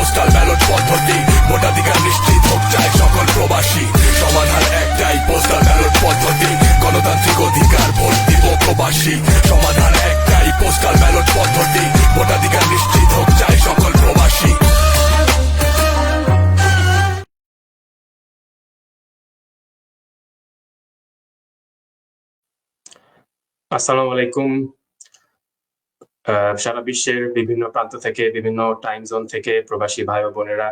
Postal ballot পদ্ধতি, ভোটাধিকার নিশ্চিত হোক চাই সকল প্রবাসী। সমাধান একটাই, পোস্টাল ব্যালট পদ্ধতি, গণতান্ত্রিক অধিকার, ভোট দিব প্রবাসী। সমাধান একটাই, পোস্টাল ব্যালট পদ্ধতি, ভোটাধিকার নিশ্চিত হোক চাই সকল প্রবাসী। আসসালামু আলাইকুম। সারা বিশ্বের বিভিন্ন প্রান্ত থেকে, বিভিন্ন টাইম জোন থেকে প্রবাসী ভাই ও বোনেরা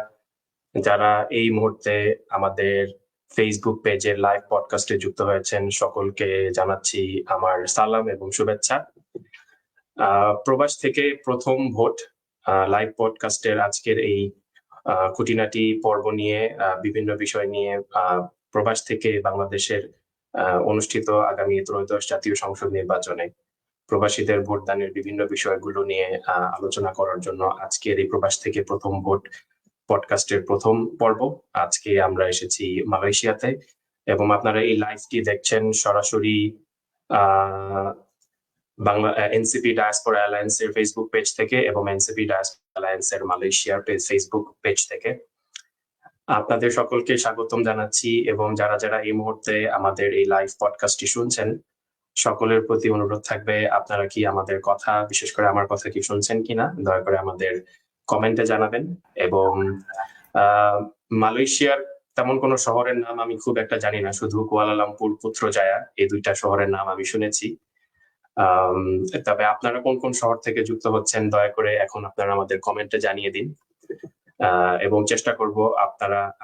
যারা এই মুহূর্তে আমাদের ফেসবুক পেজের লাইভ পডকাস্টে যুক্ত হয়েছেন, সকলকে জানাচ্ছি আমার সালাম এবং শুভেচ্ছা। প্রবাস থেকে প্রথম ভোট লাইভ পডকাস্টের আজকের এই খুঁটিনাটি পর্ব নিয়ে বিভিন্ন বিষয় নিয়ে প্রবাস থেকে বাংলাদেশের অনুষ্ঠিত আগামী ত্রয়োদশ জাতীয় সংসদ নির্বাচনে প্রবাসীদের ভোটদানের বিভিন্ন বিষয়গুলো নিয়ে আলোচনা করার জন্য আজকের এই প্রবাস থেকে প্রথম ভোট পডকাস্টের প্রথম পর্ব। আজকে আমরা এসেছি মালয়েশিয়াতে এবং আপনারা এই লাইভটি দেখছেন সরাসরি বাংলা এনসিপি ডায়াসপোরা অ্যালায়েন্স এর ফেসবুক পেজ থেকে এবং এনসিপি ডায়াসপোরা অ্যালায়েন্স এর মালয়েশিয়ার ফেসবুক পেজ থেকে। আপনাদের সকলকে স্বাগতম জানাচ্ছি এবং যারা যারা এই মুহূর্তে আমাদের এই লাইভ পডকাস্টটি শুনছেন সকলের প্রতি অনুরোধ থাকবে, আপনারা কি আমাদের কথা, বিশেষ করে আমার কথা কি শুনছেন কিনা দয়া করে আমাদের কমেন্টে জানাবেন। এবং মালয়েশিয়ার তেমন কোনো শহরের নাম আমি খুব একটা জানি না, শুধু কুয়ালালামপুর, পুত্রজায়া এই দুইটা শহরের নাম আমি শুনেছি। তবে আপনারা কোন কোন শহর থেকে যুক্ত হচ্ছেন দয়া করে এখন আপনারা আমাদের কমেন্টে জানিয়ে দিন এবং চেষ্টা করব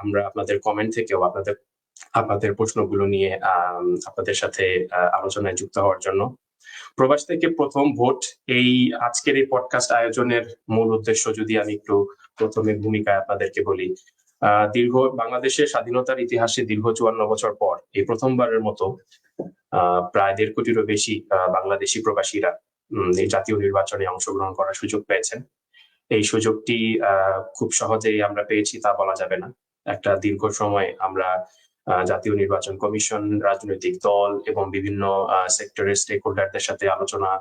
আমরা আপনাদের কমেন্ট থেকেও আপনাদের প্রশ্নগুলো নিয়ে আপনাদের সাথে আলোচনায় যুক্ত হওয়ার জন্য। প্রবাস থেকে প্রথম ভোট এই আজকের এই পডকাস্ট আয়োজনের মূল উদ্দেশ্য যদি আমি একটু প্রথমে ভূমিকায় আপনাদেরকে বলি, বাংলাদেশের স্বাধীনতার ইতিহাসে দীর্ঘ 54 বছর পর এই প্রথমবারের মতো প্রায় 1.5 কোটিরও বেশি বাংলাদেশি প্রবাসীরা এই জাতীয় নির্বাচনে অংশগ্রহণ করার সুযোগ পেয়েছেন। এই সুযোগটি খুব সহজেই আমরা পেয়েছি তা বলা যাবে না। একটা দীর্ঘ সময় আমরা জাতীয় নির্বাচন কমিশন, রাজনৈতিক দল এবং বিভিন্ন সেক্টরের স্টেক হোল্ডারদের সাথে আলোচনা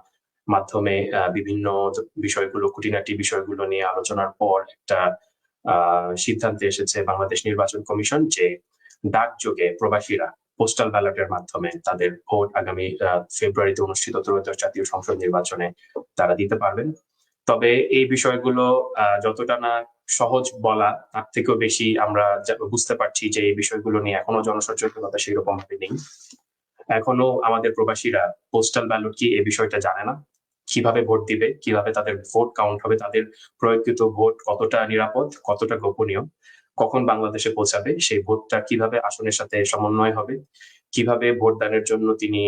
মাধ্যমে বিভিন্ন বিষয়গুলো, খুঁটিনাটি বিষয়গুলো নিয়ে আলোচনার পর একটা সিদ্ধান্তে এসেছে বাংলাদেশ নির্বাচন কমিশন যে ডাকযোগে প্রবাসীরা পোস্টাল ব্যালটের মাধ্যমে তাদের ভোট আগামী ফেব্রুয়ারিতে অনুষ্ঠিত ত্রয়োদশ জাতীয় সংসদ নির্বাচনে তারা দিতে পারবেন। তবে এই বিষয়গুলো যতটা না সহজ বলা, তার থেকেও বেশি আমরা বুঝতে পারছি যে এই বিষয়গুলো নিয়ে এখনো জনসচেতনতা সেই রকম ভাবে নেই। এখনো আমাদের প্রবাসীরা পোস্টাল ব্যালট কি এই বিষয়টা জানে না, কিভাবে ভোট দিবে, কিভাবে তাদের ভোট কাউন্ট হবে, তাদের প্রয়োগকৃত ভোট কতটা নিরাপদ, কতটা গোপনীয়, কখন বাংলাদেশে পৌঁছাবে, সেই ভোটটা কিভাবে আসনের সাথে সমন্বয় হবে, কিভাবে ভোটদানের জন্য তিনি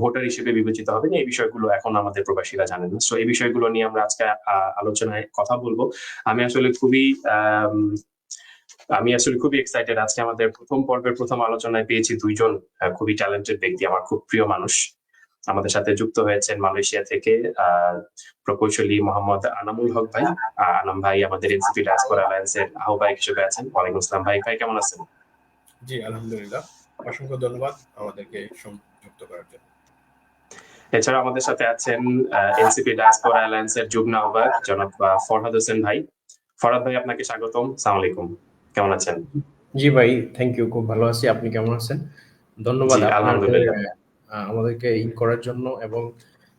ভোটার হিসেবে বিবেচিত হবেন, এই বিষয়গুলো এখন আমাদের প্রবাসীরা জানেন না। সো এই বিষয়গুলো নিয়ে আমরা আজকে আলোচনায় কথা বলবো। আমি আসলে খুবই এক্সাইটেড। আজকে আমাদের প্রথম পর্বের প্রথম আলোচনায় পেয়েছি দুইজন খুবই ট্যালেন্টেড ব্যক্তি, আমার খুব প্রিয় মানুষ। আমাদের সাথে যুক্ত হয়েছেন মালয়েশিয়া থেকে প্রকৌশলী মোহাম্মদ আনামুল হক ভাই। আনাম ভাই আমাদের এনসিপি ডায়াসপোরা অ্যালায়েন্সের আহ্বায়ক হিসেবে আছেন। ওয়ালাইকুম আসসালাম ভাই। ভাই কেমন আছেন? জি আলহামদুলিল্লাহ, অসংখ্য ধন্যবাদ আমাদেরকে সংযুক্ত করার জন্য। এছাড়া আমাদের সাথে আছেন এনসিপি ডায়াসপোরা অ্যালায়েন্সের যুগ্ম আহ্বায়ক জনাব ফরহাদ হোসেন ভাই। ফরহাদ ভাই আপনাকে স্বাগতম। আসসালামু আলাইকুম, কেমন আছেন? জি ভাই, থ্যাংক ইউ, খুব ভালো আছি। আপনি কেমন আছেন? ধন্যবাদ আমাদেরকে করার জন্য, এবং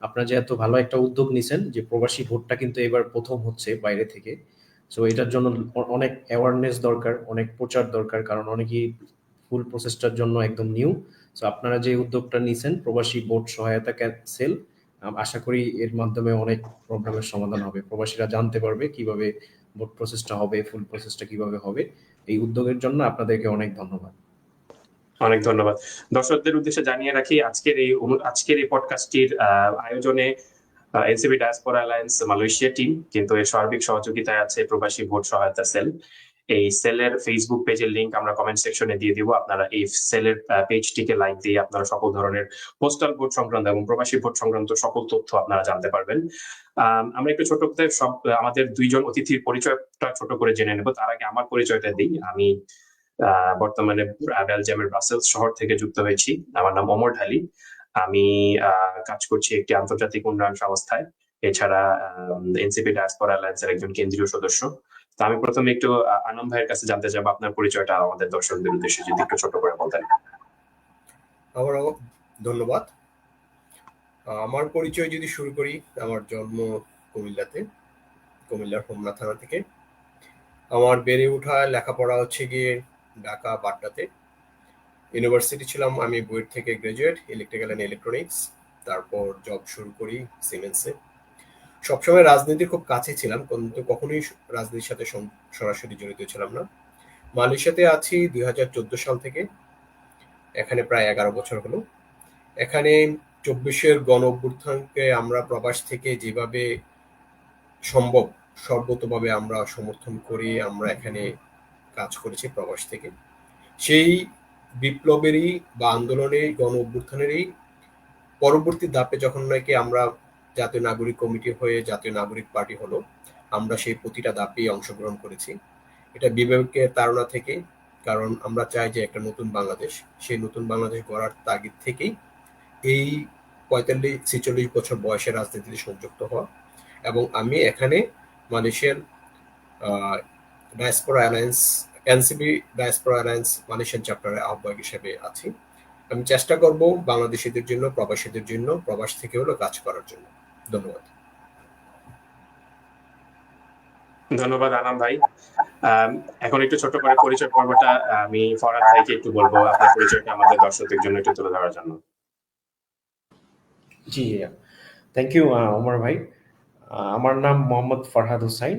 আপনারা যে এত ভালো একটা উদ্যোগ নিছেন যে প্রবাসী ভোটটা কিন্তু এবার প্রথম হচ্ছে বাইরে থেকে। সো এটার জন্য অনেক অ্যাওয়ারনেস দরকার, অনেক প্রচার দরকার, কারণ অনেকেই ফুল প্রসেসটার জন্য একদম নিউ। সো আপনারা যে উদ্যোগটা নিছেন প্রবাসী ভোট সহায়তা সেল, আশা করি এর মাধ্যমে অনেক প্রবলেমের সমাধান হবে। প্রবাসীরা জানতে পারবে কিভাবে ভোট প্রসেসটা হবে, ফুল প্রসেসটা কিভাবে হবে। এই উদ্যোগের জন্য আপনাদেরকে অনেক ধন্যবাদ। অনেক ধন্যবাদ। দর্শকদের উদ্দেশ্যে জানিয়ে রাখি, আজকের এই পডকাস্টটির আয়োজনে NCP diaspora alliance Malaysia team, কিন্তু এর সার্বিক সহযোগিতায় আছে প্রবাসী ভোট সহায়তা সেল। এই সেলের ফেসবুক পেজের লিংক আমরা কমেন্ট সেকশনে দিয়ে দিব। আপনারা এই সেলের পেজটিকে লাইক দিয়ে আপনারা সকল ধরনের পোস্টাল ভোট সংক্রান্ত এবং প্রবাসী ভোট সংক্রান্ত সকল তথ্য আপনারা জানতে পারবেন। আমরা একটু ছোট করে আমাদের দুইজন অতিথির পরিচয়টা ছোট করে জেনে নেব। তার আগে আমার পরিচয়টা দিই। আমি বর্তমানে বেলজিয়ামের ব্রাসেলস শহর থেকে যুক্ত হয়েছি। আমার নাম ওমর ঢালি। আমি কাজ করছি একটি আন্তর্জাতিক উন্নয়ন সংস্থায়। এছাড়া এনসিপি ডায়াসপোরা অ্যালায়েন্সের একজন কেন্দ্রীয় সদস্য। তো আমি প্রথমে একটু আনাম ভাইয়ের কাছে জানতে চাবো আপনার পরিচয়টা আমাদের দর্শকদের উদ্দেশ্যে যদি একটু ছোট করে বলতেন। আবারও ধন্যবাদ। আমার পরিচয় যদি শুরু করি, আমার জন্ম কুমিল্লাতে, কুমিল্লার হোমনা থানা থেকে। আমার বেড়ে ওঠা লেখাপড়া হচ্ছে গিয়ে ঢাকা বাড্ডাতে। ইউনিভার্সিটি ছিলাম আমি বুয়েট থেকে গ্রাজুয়েট ইলেকট্রিক্যাল অ্যান্ড ইলেকট্রনিক্স। তারপর জব শুরু করি সিমেন্সে। সবসময় রাজনীতির খুব কাছে ছিলাম, কিন্তু কখনোই রাজনীতির সাথে সরাসরি জড়িত ছিলাম না। মালয়েশিয়াতে আছি 2014 সাল থেকে, এখানে প্রায় 11 বছর হলো। এখানে 24-এর গণ অভ্যুত্থানকে আমরা প্রবাস থেকে যেভাবে সম্ভব সর্বতভাবে আমরা সমর্থন করি, আমরা এখানে কাজ করেছি প্রবাস থেকে। সেই বিপ্লবেরই বা আন্দোলনের গণ অভ্যুত্থানেরই পরবর্তী ধাপে যখন নাকি আমরা জাতীয় নাগরিক কমিটি হয়ে জাতীয় নাগরিক পার্টি হলো, আমরা সেই প্রতিটা ধাপেই অংশগ্রহণ করেছি। এটা বিবেকের তাড়না থেকে, কারণ আমরা চাই যে একটা নতুন বাংলাদেশ, সেই নতুন বাংলাদেশ গড়ার তাগিদ থেকেই এই 45-46 বছর বয়সে রাজনীতিতে সংযুক্ত হওয়া। এবং আমি এখানে Malaysian diaspora alliance, NCP diaspora alliance Malaysian চ্যাপ্টারের আহ্বায়ক হিসেবে আছি। আমি চেষ্টা করব বাংলাদেশিদের জন্য, প্রবাসীদের জন্য, প্রবাস থেকে হলো কাজ করার জন্য। ধন্যবাদ। ধন্যবাদ আনাম ভাই। এখন একটু ছোট করে পরিচয় পর্বটা আমি ফরহাদ ভাইকে একটু বলবো আপনার পরিচয়টা আমাদের দর্শকদের জন্য একটু তুলে ধরার জন্য। জি, থ্যাংক ইউ ওমর ভাই। আমার নাম মোহাম্মদ ফরহাদ হোসাইন।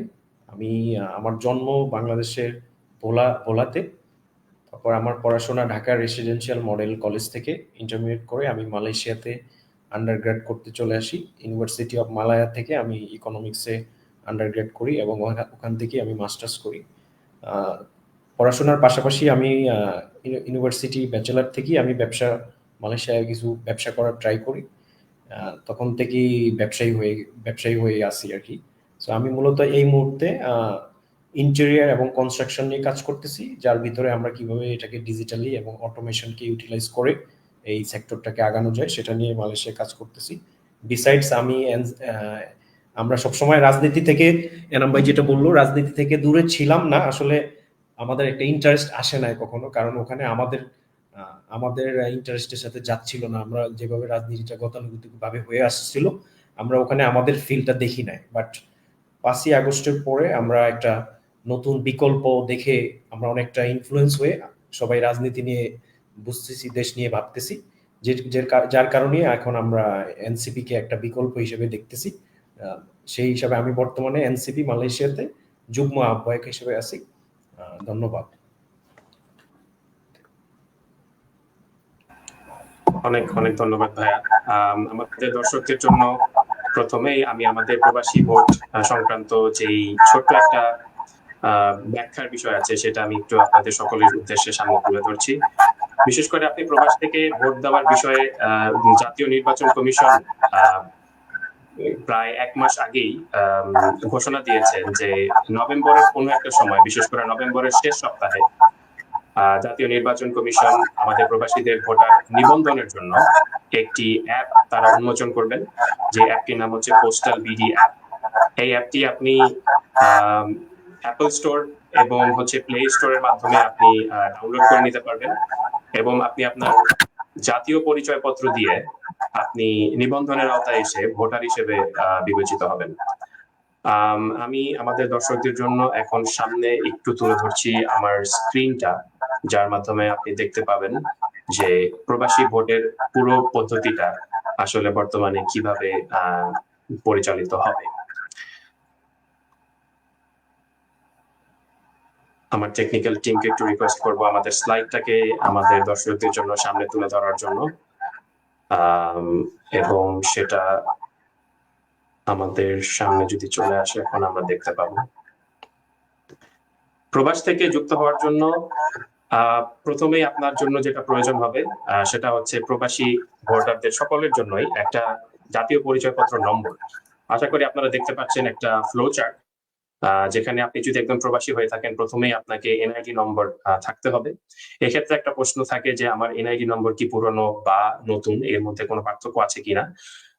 আমি আমার জন্ম বাংলাদেশের ভোলাতে। তারপর আমার পড়াশোনা ঢাকা রেসিডেন্সিয়াল মডেল কলেজ থেকে ইন্টারমিডিয়েট করে আমি মালয়েশিয়াতে আন্ডারগ্রেড করতে চলে আসি। ইউনিভার্সিটি অফ মালায়া থেকে আমি ইকোনমিক্সে আন্ডারগ্রেড করি এবং ওখান থেকে আমি মাস্টার্স করি। পড়াশোনার পাশাপাশি আমি ইউনিভার্সিটি ব্যাচেলার থেকেই আমি মালয়েশিয়ায় কিছু ব্যবসা করার ট্রাই করি। তখন থেকেই ব্যবসায়ী হয়ে আসি আর কি। সো আমি মূলত এই মুহূর্তে ইন্টেরিয়ার এবং কনস্ট্রাকশন নিয়ে কাজ করতেছি, যার ভিতরে আমরা কিভাবে এটাকে ডিজিটালি এবং অটোমেশনকে ইউটিলাইজ করে এই সেক্টরটাকে আগানো যায় সেটা নিয়ে মালয়েশিয়ায় কাজ করতেছি। বিসাইডস আমরা সবসময় রাজনীতি থেকে, এনাম ভাই যেটা বললো, রাজনীতি থেকে দূরে ছিলাম না। আসলে আমাদের একটা ইন্টারেস্ট আসে নাই কখনো, কারণ ওখানে আমাদের ইন্টারেস্টের সাথে যাচ্ছিল না। আমরা যেভাবে রাজনীতিটা গতানুগতিক ভাবে হয়ে আসছিল, আমরা ওখানে আমাদের ফিল্ডটা দেখি নাই। বাট 5ই আগস্টের পরে আমরা একটা নতুন বিকল্প দেখে আমরা অনেকটা ইনফ্লুয়েন্স হয়ে সবাই রাজনীতি নিয়ে বুঝতেছি, দেশ নিয়ে ভাবতেছি, যার কারণে এখন আমরা এনসিপি কে একটা বিকল্প হিসেবে দেখতেছি। সেই হিসাবে আমি বর্তমানে এনসিপি মালয়েশিয়াতে যুগ্ম আহ্বায়ক হিসেবে আছি। ধন্যবাদ। অনেক অনেক ধন্যবাদ ভাইয়া। আমাদের দর্শকদের জন্য প্রথমেই আমি আমাদের প্রবাসী ভোট সংক্রান্ত যেই ছোট্ট একটা ব্যাখ্যার বিষয় আছে সেটা আমি একটু আপনাদের সকলের উদ্দেশ্যে সামনে তুলে ধরছি। বিশেষ করে আপনি প্রবাস থেকে ভোট দেওয়ার বিষয়ে জাতীয় নির্বাচন কমিশন প্রায় 1 মাস আগেই ঘোষণা দিয়েছেন যে নভেম্বরের কোনো একটা সময়, বিশেষ করে নভেম্বরের শেষ সপ্তাহে জাতীয় নির্বাচন কমিশন আমাদের প্রবাসীদের ভোটার নিবন্ধনের জন্য একটি অ্যাপ তারা উন্মোচন করবেন, যে অ্যাপটির নাম হচ্ছে পোস্টাল বিডি অ্যাপ। এই অ্যাপটি আপনি অ্যাপল স্টোর এবং প্লে স্টোরের মাধ্যমে আপনি ডাউনলোড করে নিতে পারবেন এবং আপনি আপনার জাতীয় পরিচয়পত্র দিয়ে আপনি নিবন্ধনের আওতায় এসে ভোটার হিসেবে বিবেচিত হবেন। আমি আমাদের দর্শকদের জন্য এখন সামনে একটু তুলে ধরছি আমার স্ক্রিনটা, যার মাধ্যমে আপনি দেখতে পাবেন যে প্রবাসী ভোটের পুরো পদ্ধতিটা আসলে বর্তমানে কিভাবে পরিচালিত হবে। আমার টেকনিক্যাল টিমকে একটু রিকোয়েস্ট করবো আমাদের স্লাইডটাকে আমাদের দর্শকদের জন্য সামনে তুলে ধরার জন্য, এবং সেটা আমাদের সামনে যদি চলে আসে এখন আমরা দেখতে পাবো। প্রবাস থেকে যুক্ত হওয়ার জন্য প্রথমেই আপনার জন্য যেটা প্রয়োজন হবে সেটা হচ্ছে প্রবাসী ভোটারদের সকলের জন্যই একটা জাতীয় পরিচয়পত্র নম্বর। আশা করি আপনারা দেখতে পাচ্ছেন একটা ফ্লো চার্ট। যেখানে আপনি যদি একদম প্রবাসী হয়ে থাকেন প্রথমেই আপনাকে এনআইডি নম্বর থাকতে হবে। এক্ষেত্রে একটা প্রশ্ন থাকে যে আমার এনআইডি নম্বর কি পুরনো বা নতুন, এর মধ্যে কোনো পার্থক্য আছে কিনা।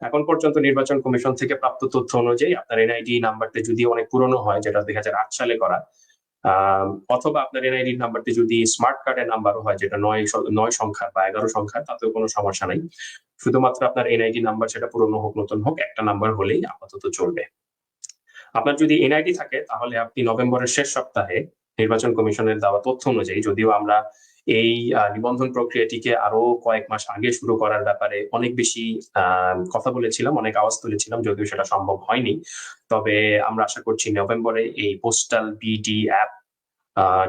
এখন পর্যন্ত নির্বাচন কমিশন থেকে প্রাপ্ত তথ্য অনুযায়ী আপনার এনআইডি নাম্বারটি যদি অনেক পুরনো হয়, যেটা 2008 সালে করা, অথবা আপনার এনআইডি নাম্বারটি যদি স্মার্ট কার্ডের নাম্বারও হয়, যেটা 9 সংখ্যা বা 11 সংখ্যা, তাতেও কোনো সমস্যা নাই। শুধুমাত্র আপনার এনআইডি নাম্বার সেটা পুরনো হোক নতুন হোক, একটা নাম্বার হলেই আপাতত চলবে। আপনার যদি এনআইডি থাকে তাহলে আপনি নভেম্বরের শেষ সপ্তাহে নির্বাচন কমিশনের দেওয়া তথ্য অনুযায়ী, যদিও আমরা এই নিবন্ধন প্রক্রিয়াটিকে আরো কয়েক মাস আগে শুরু করার ব্যাপারে অনেক বেশি কথা বলেছিলাম, অনেক আওয়াজ তুলেছিলাম, যদিও সেটা সম্ভব হয়নি, তবে আমরা আশা করছি নভেম্বরে এই পোস্টাল বিডি অ্যাপ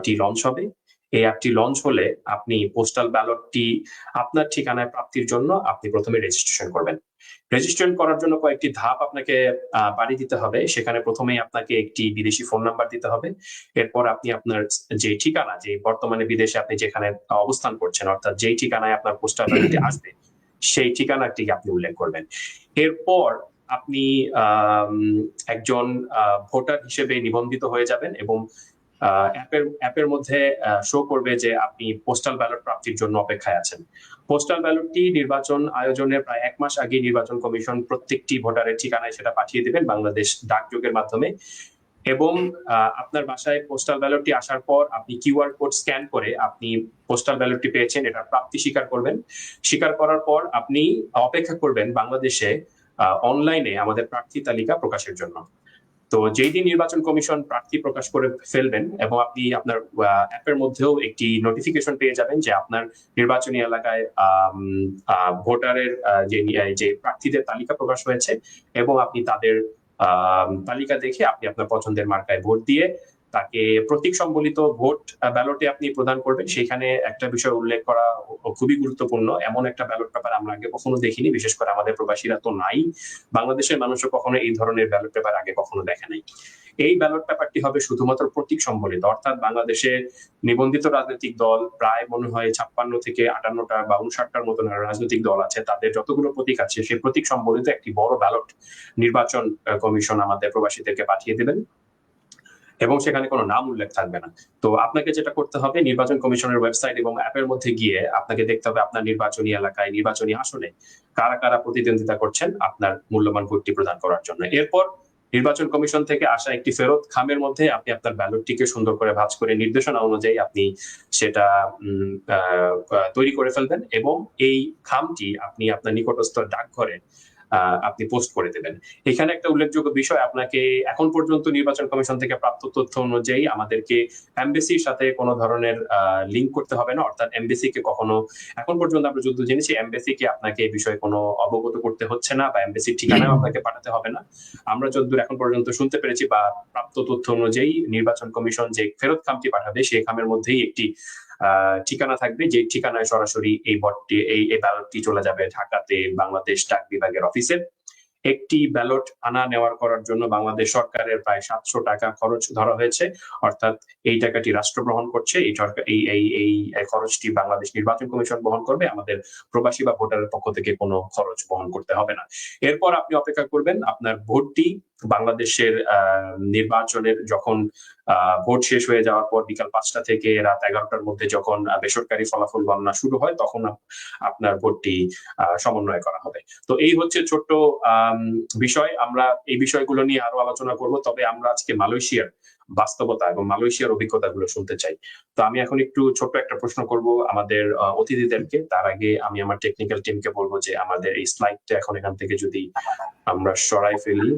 টি লঞ্চ হবে। এই অ্যাপটি লঞ্চ হলে আপনি পোস্টাল ব্যালটটি আপনার ঠিকানায় প্রাপ্তির জন্য আপনি প্রথমে রেজিস্ট্রেশন করবেন। রেজিস্ট্রেশন করার জন্য কয়েকটি ধাপ আপনাকে পাড়ি দিতে হবে। সেখানে প্রথমেই আপনাকে একটি বিদেশি ফোন নাম্বার দিতে হবে। এরপর আপনি আপনার যে ঠিকানা, যে বর্তমানে বিদেশে আপনি যেখানে অবস্থান করছেন, অর্থাৎ যেই ঠিকানায় আপনার পোস্টাল ব্যালটটি আসবে সেই ঠিকানাটি আপনি উল্লেখ করবেন। এরপর আপনি একজন ভোটার হিসেবে নিবন্ধিত হয়ে যাবেন এবং অ্যাপের মধ্যে শো করবে যে আপনি পোস্টাল ব্যালট প্রাপ্তির জন্য অপেক্ষায় আছেন। পোস্টাল ব্যালটটি নির্বাচন আয়োজনের প্রায় 1 মাস আগে নির্বাচন কমিশন প্রত্যেকটি ভোটারের ঠিকানায় সেটা পাঠিয়ে দেবেন বাংলাদেশ ডাকযোগের মাধ্যমে, এবং আপনার বাসায় পোস্টাল ব্যালটটি আসার পর আপনি কিউআর কোড স্ক্যান করে আপনি পোস্টাল ব্যালটটি পেয়েছেন এটার প্রাপ্তি স্বীকার করবেন। স্বীকার করার পর আপনি অপেক্ষা করবেন বাংলাদেশে অনলাইনে আমাদের প্রার্থী তালিকা প্রকাশের জন্য। তো যেই দিন নির্বাচন কমিশন প্রার্থী প্রকাশ করে ফেলবেন এবং আপনি আপনার অ্যাপের মধ্যেও একটি নোটিফিকেশন পেয়ে যাবেন যে আপনার নির্বাচনী এলাকায় ভোটারের যে প্রার্থীদের তালিকা প্রকাশ হয়েছে, এবং আপনি তাদের তালিকা দেখে আপনি আপনার পছন্দের মার্কায় ভোট দিয়ে তাকে প্রতীক সম্বলিত ভোট ব্যালটে আপনি প্রদান করবেন। সেখানে একটা বিষয় উল্লেখ করা খুবই গুরুত্বপূর্ণ, এমন একটা ব্যালট পেপার আমরা আগে কখনো দেখিনি, বিশেষ করে আমাদের প্রবাসীরা তো নাই, বাংলাদেশের মানুষও কখনো এই ধরনের ব্যালট পেপার আগে কখনো দেখে নাই। এই ব্যালট পেপারটি হবে শুধুমাত্র প্রতীক সম্বলিত, অর্থাৎ বাংলাদেশে নিবন্ধিত রাজনৈতিক দল প্রায় মনে হয় 56 থেকে 58টা বা 59টার মতন রাজনৈতিক দল আছে, তাদের যতগুলো প্রতীক আছে সেই প্রতীক সম্বলিত একটি বড় ব্যালট নির্বাচন কমিশন আমাদের প্রবাসীদেরকে পাঠিয়ে দেবেন এবং সেখানে কোনো নাম উল্লেখ থাকবে না। তো আপনাকে যেটা করতে হবে, নির্বাচন কমিশনের ওয়েবসাইট এবং অ্যাপের মধ্যে গিয়ে আপনাকে দেখতে হবে আপনার নির্বাচনী এলাকায়, নির্বাচনী আসনে কারা কারা প্রতিদ্বন্দ্বিতা করছেন আপনার মূল্যবান ভোটটি প্রদান করার জন্য। এরপর নির্বাচন কমিশন থেকে আসা একটি ফেরত খামের মধ্যে আপনি আপনার ব্যালটটিকে সুন্দর করে ভাঁজ করে নির্দেশনা অনুযায়ী আপনি সেটা তৈরি করে ফেলবেন এবং এই খামটি আপনি আপনার নিকটস্থ ডাকঘরে আপনি পোস্ট করে দেবেন। এখানে একটা উল্লেখযোগ্য বিষয়, আপনাকে এখন পর্যন্ত নির্বাচন কমিশন থেকে প্রাপ্ত তথ্য অনুযায়ী আমাদেরকে এমবেসির সাথে কোনো ধরনের লিঙ্ক করতে হবে না, অর্থাৎ এমবেসিকে কখনো এখন পর্যন্ত আমরা যুদ্ধ জেনেছি এমবেসিকে আপনাকে এই বিষয়ে কোনো অবগত করতে হচ্ছে না বা এমবেসির ঠিকানাও আপনাকে পাঠাতে হবে না। আমরা যতদূর এখন পর্যন্ত শুনতে পেরেছি বা প্রাপ্ত তথ্য অনুযায়ী নির্বাচন কমিশন যে ফেরত খামটি পাঠাবে সেই খামের মধ্যেই একটি ঠিকানা থাকবে, যে ঠিকানায় সরাসরি এই বটটি এই ব্যালটটি চলে যাবে ঢাকাতে বাংলাদেশ ডাক বিভাগের অফিসে। একটি ব্যালট আনা নেওয়ার করার জন্য বাংলাদেশ সরকারের প্রায় 700 টাকা খরচ ধরা হয়েছে, অর্থাৎ এই টাকাটি রাষ্ট্র বহন করছে, এই খরচটি বাংলাদেশ নির্বাচন কমিশন বহন করবে, আমাদের প্রবাসী বা ভোটারের পক্ষ থেকে কোনো খরচ বহন করতে হবে না। এরপর আপনি অপেক্ষা করবেন আপনার ভোটটি বাংলাদেশের নির্বাচনের যখন ভোট শেষ হয়ে যাওয়ার পর বিকাল 5টা থেকে রাত 11টার মধ্যে যখন বেসরকারি ফলাফল গণনা শুরু হয় তখন আপনার ভোটটি সমন্বয় করা হবে। তো এই হচ্ছে ছোট্ট বিষয়, আমরা এই বিষয়গুলো নিয়ে আরো আলোচনা করব, তবে আমরা আজকে মালয়েশিয়ার বাস্তবতা এবং মালয়েশিয়ার অভিজ্ঞতাগুলো শুনতে চাই। তো আমি এখন একটু ছোট্ট একটা প্রশ্ন করব আমাদের অতিথিদেরকে, তার আগে আমি আমার টেকনিক্যাল টিমকে বলবো যে আমাদের এই স্লাইডটা এখন এখান থেকে যদি আমরা সরাই ফেলি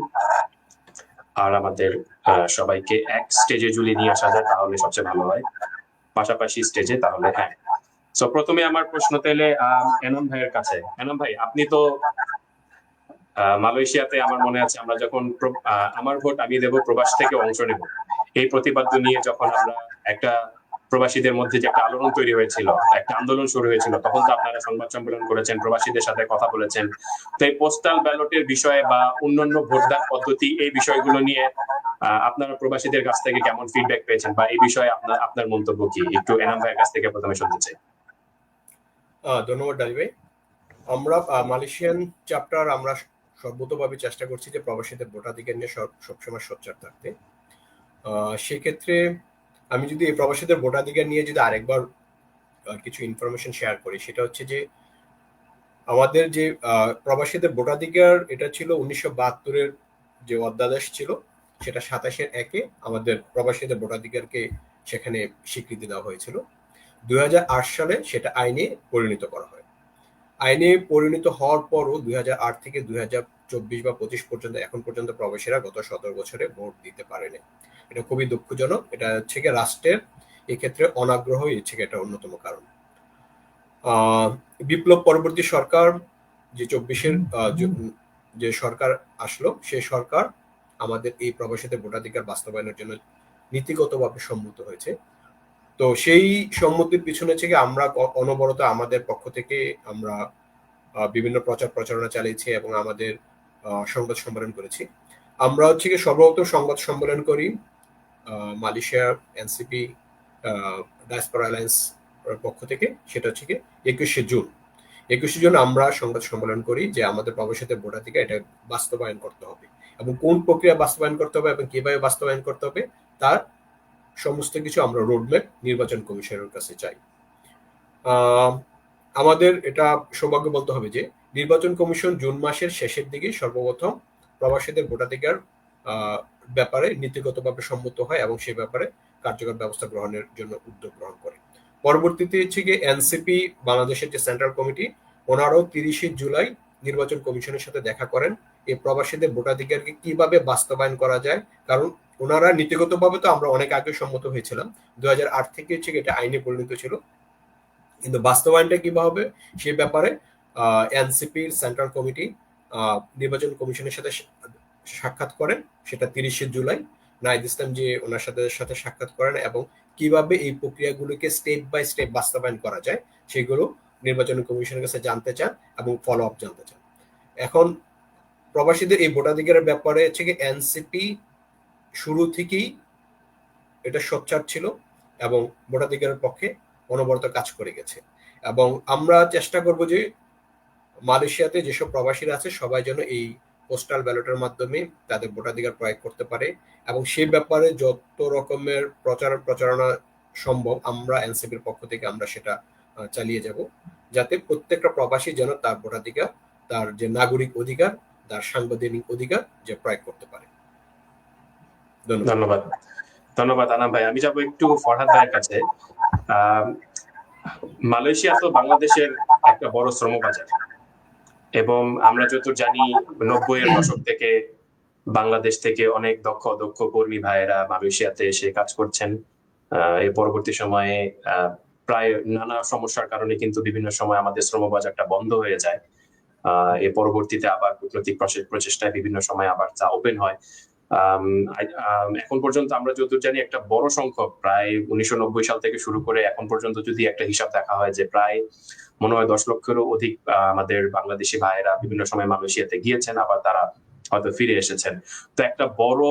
আর আমাদের সবাইকে এক স্টেজে ঝুলিয়ে নিয়ে আসা যায় তাহলে সবচেয়ে ভালো হয়, পাশাপাশি স্টেজে, তাহলে হ্যাঁ। সো প্রথমে আমার প্রশ্ন তাহলে এনাম ভাইয়ের কাছে। এনাম ভাই, আপনি তো মালয়েশিয়াতে আমার মনে আছে আমরা যখন আমার ভোট আমি দেব প্রবাস থেকে অংশ নেব এই প্রতিপাদ্য নিয়ে যখন আমরা একটা প্রবাসীদের মধ্যে যে একটা আলোড়ন তৈরি হয়েছিল, একটা আন্দোলন শুরু হয়েছিল, তখন তো আপনারা সংবাদ সম্মেলন করেছেন, প্রবাসীদের সাথে কথা বলেছেন। তো এই পোস্টাল ব্যালটের বিষয়ে বা অন্যান্য ভোটদান পদ্ধতি এই বিষয়গুলো নিয়ে আপনারা প্রবাসীদের কাছ থেকে কেমন ফিডব্যাক পেয়েছেন বা এই বিষয়ে আপনার মন্তব্য কি, একটু এনাম ভাইয়ের কাছ থেকে প্রথমে শুনতে চাই। ধন্যবাদ ডালি ভাই। আমরা মালয়েশিয়ান চ্যাপ্টার আমরা সর্বতভাবে চেষ্টা করছি যে প্রবাসীদের ভোটাধিকার নিয়ে সবসময় সোচ্চার থাকতে। সেক্ষেত্রে আমি যদি এই প্রবাসীদের ভোটাধিকার নিয়ে যদি আরেকবার কিছু ইনফরমেশন শেয়ার করি, সেটা হচ্ছে যে আমাদের যে প্রবাসীদের ভোটাধিকার, এটা ছিল 1972-এর যে অধ্যাদেশ ছিল, সেটা 27-এর 1-এ আমাদের প্রবাসীদের ভোটাধিকারকে সেখানে স্বীকৃতি দেওয়া হয়েছিল। 2008 সালে সেটা আইনে পরিণত করা হয়। আইনে পরিণত হওয়ার পরও 2008 থেকে 2024 বা 25 পর্যন্ত এখন পর্যন্ত প্রবাসীরা গত 17 বছরে ভোট দিতে পারেনি। এটা খুবই দুঃখজনক। এটা হচ্ছে গিয়ে রাষ্ট্রের এক্ষেত্রে অনাগ্রহই হচ্ছে গিয়ে এটা অন্যতম কারণ। বিপ্লব পরবর্তী সরকার যে 24-এর যে সরকার আসলো, সেই সরকার আমাদের এই প্রবাসীদের ভোটাধিকার বাস্তবায়নের জন্য নীতিগতভাবে সম্মত হয়েছে। তো সেই সম্মতির পিছনে থেকে আমরা অনবরত আমাদের পক্ষ থেকে আমরা বিভিন্ন প্রচার প্রচারণা চালিয়েছি এবং আমাদের সংবাদ সম্মেলন করেছি। আমরা হচ্ছে কি সর্বপ্রথম সংবাদ সম্মেলন করি মালয়েশিয়া এনসিপি ডায়াসপোরা অ্যালায়েন্স পক্ষ থেকে, সেটা হচ্ছে কি 21শে জুন আমরা সংবাদ সম্মেলন করি যে আমাদের প্রবাসীদের ভোটাধিকার এটা বাস্তবায়ন করতে হবে এবং কোন প্রক্রিয়া বাস্তবায়ন করতে হবে এবং কিভাবে বাস্তবায়ন করতে হবে তার সমস্ত কিছু আমরা রোডম্যাপ নির্বাচন কমিশনের কাছে চাই। আমাদের এটা সৌভাগ্য বলতে হবে যে নির্বাচন কমিশন জুন মাসের শেষের দিকে সর্বপ্রথম প্রবাসীদের ভোটাধিকার ব্যাপারে নীতিগতভাবে সম্মত হয় এবং সে ব্যাপারে কার্যকর ব্যবস্থা গ্রহণের জন্য উদ্যোগ গ্রহণ করে। পরবর্তীতে হচ্ছে গিয়ে এনসিপি বাংলাদেশের যে সেন্ট্রাল কমিটি, ওনারাও 30 জুলাই নির্বাচন কমিশনের সাথে দেখা করেন এই প্রবাসীদের ভোটাধিকারকে কিভাবে বাস্তবায়ন করা যায়। কারণ ওনারা নীতিগতভাবে তো আমরা অনেক আগে সম্মত হয়েছিলাম, 2008 থেকে হচ্ছে এটা আইনে পরিণত ছিল, কিন্তু বাস্তবায়নটা কিভাবে হবে সে ব্যাপারে এনসিপির সেন্ট্রাল কমিটি নির্বাচন কমিশনের সাথে সাক্ষাৎ করেন। সেটা 30 জুলাই নাহিদ ইসলাম যে ওনার সাথে সাক্ষাৎ করেন এবং কিভাবে এই প্রক্রিয়াগুলোকে স্টেপ বাই স্টেপ বাস্তবায়ন করা যায় সেগুলো নির্বাচন কমিশনের কাছে জানতে চান এবং ফলো আপ জানতে চান। এখন প্রবাসীদের এই ভোটাধিকারের ব্যাপারে হচ্ছে কি এনসিপি শুরু থেকেই এটা সোচ্চার ছিল এবং ভোটাধিকারের পক্ষে অনবরত কাজ করে গেছে এবং আমরা চেষ্টা করব যে মালয়েশিয়াতে যেসব প্রবাসীরা আছে সবাই যেন এই পোস্টাল ব্যালটের মাধ্যমে তাদের ভোটাধিকার প্রয়োগ করতে পারে এবং সেই ব্যাপারে যত রকমের প্রচারণা সম্ভব আমরা এনসিপির পক্ষ থেকে আমরা সেটা চালিয়ে যাব, যাতে প্রত্যেকটা প্রবাসী যেন তার ভোটাধিকার, তার যে নাগরিক অধিকার, তার সাংবিধানিক অধিকার যে প্রয়োগ করতে পারে। ধন্যবাদ আনাম ভাই। আমি যাবো একটু ফরহাদ ভাইয়ের কাছে। মালয়েশিয়া তো বাংলাদেশের একটা বড় শ্রমবাজার এবং আমরা যত জানি 90-এর দশক থেকে বাংলাদেশ থেকে অনেক দক্ষ কর্মী ভাইয়েরা মালয়েশিয়াতে এসে কাজ করছেন। এর পরবর্তী সময়ে প্রায় নানা সমস্যার কারণে কিন্তু বিভিন্ন সময় আমাদের শ্রমবাজারটা বন্ধ হয়ে যায়। এর পরবর্তীতে আবার কূটনৈতিক প্রচেষ্টায় বিভিন্ন সময় আবার তা ওপেন হয়। এখন পর্যন্ত আমরা যতদূর জানি একটা বড় সংখ্যক, প্রায় 1990 সাল থেকে শুরু করে এখন পর্যন্ত যদি একটা হিসাব দেখা হয় যে প্রায় মনে হয় 10 লক্ষেরও অধিক আমাদের বাংলাদেশি ভাইয়েরা বিভিন্ন সময় মালয়েশিয়াতে গিয়েছেন, আবার তারা হয়তো ফিরে এসেছেন। তো একটা বড়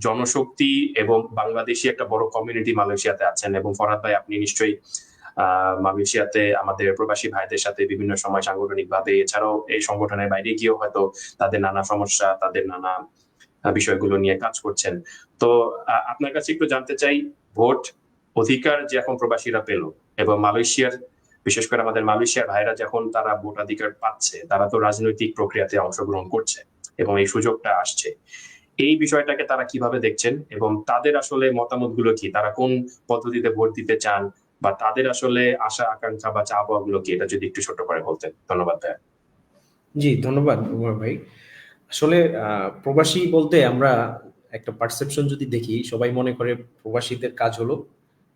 জনশক্তি এবং বাংলাদেশি একটা বড় কমিউনিটি মালয়েশিয়াতে আছেন এবং ফরহাদ ভাই আপনি নিশ্চয়ই মালয়েশিয়াতে আমাদের প্রবাসী ভাইদের সাথে বিভিন্ন সময় সাংগঠনিক ভাবে এছাড়াও এই সংগঠনের বাইরে গিয়েও হয়তো তাদের নানা সমস্যা, তাদের নানা বিষয়গুলো নিয়ে কাজ করছেন। তো আপনার কাছে একটু জানতে চাই, ভোট অধিকার যে এখন প্রবাসীরা পেল এবং মালয়েশিয়ার বিশেষ করে আমাদের মালয়েশিয়ার ভাইরা যখন তারা ভোটাধিকার পাচ্ছে, তারা তো রাজনৈতিক প্রক্রিয়াতে অংশগ্রহণ করছে এবং এই সুযোগটা আসছে, এই বিষয়টাকে তারা কিভাবে দেখছেন এবং তাদের আসলে মতামতগুলো কি, তারা কোন পদ্ধতিতে ভোট দিতে চান বা তাদের আসলে আশা আকাঙ্ক্ষা বা চাওয়া গুলো কি, এটা যদি একটু ছোট করে বলতেন। ধন্যবাদ ভাই। জি ধন্যবাদ উমর ভাই। আসলে প্রবাসী বলতে আমরা একটা পারসেপশন যদি দেখি, সবাই মনে করে প্রবাসীদের কাজ হলো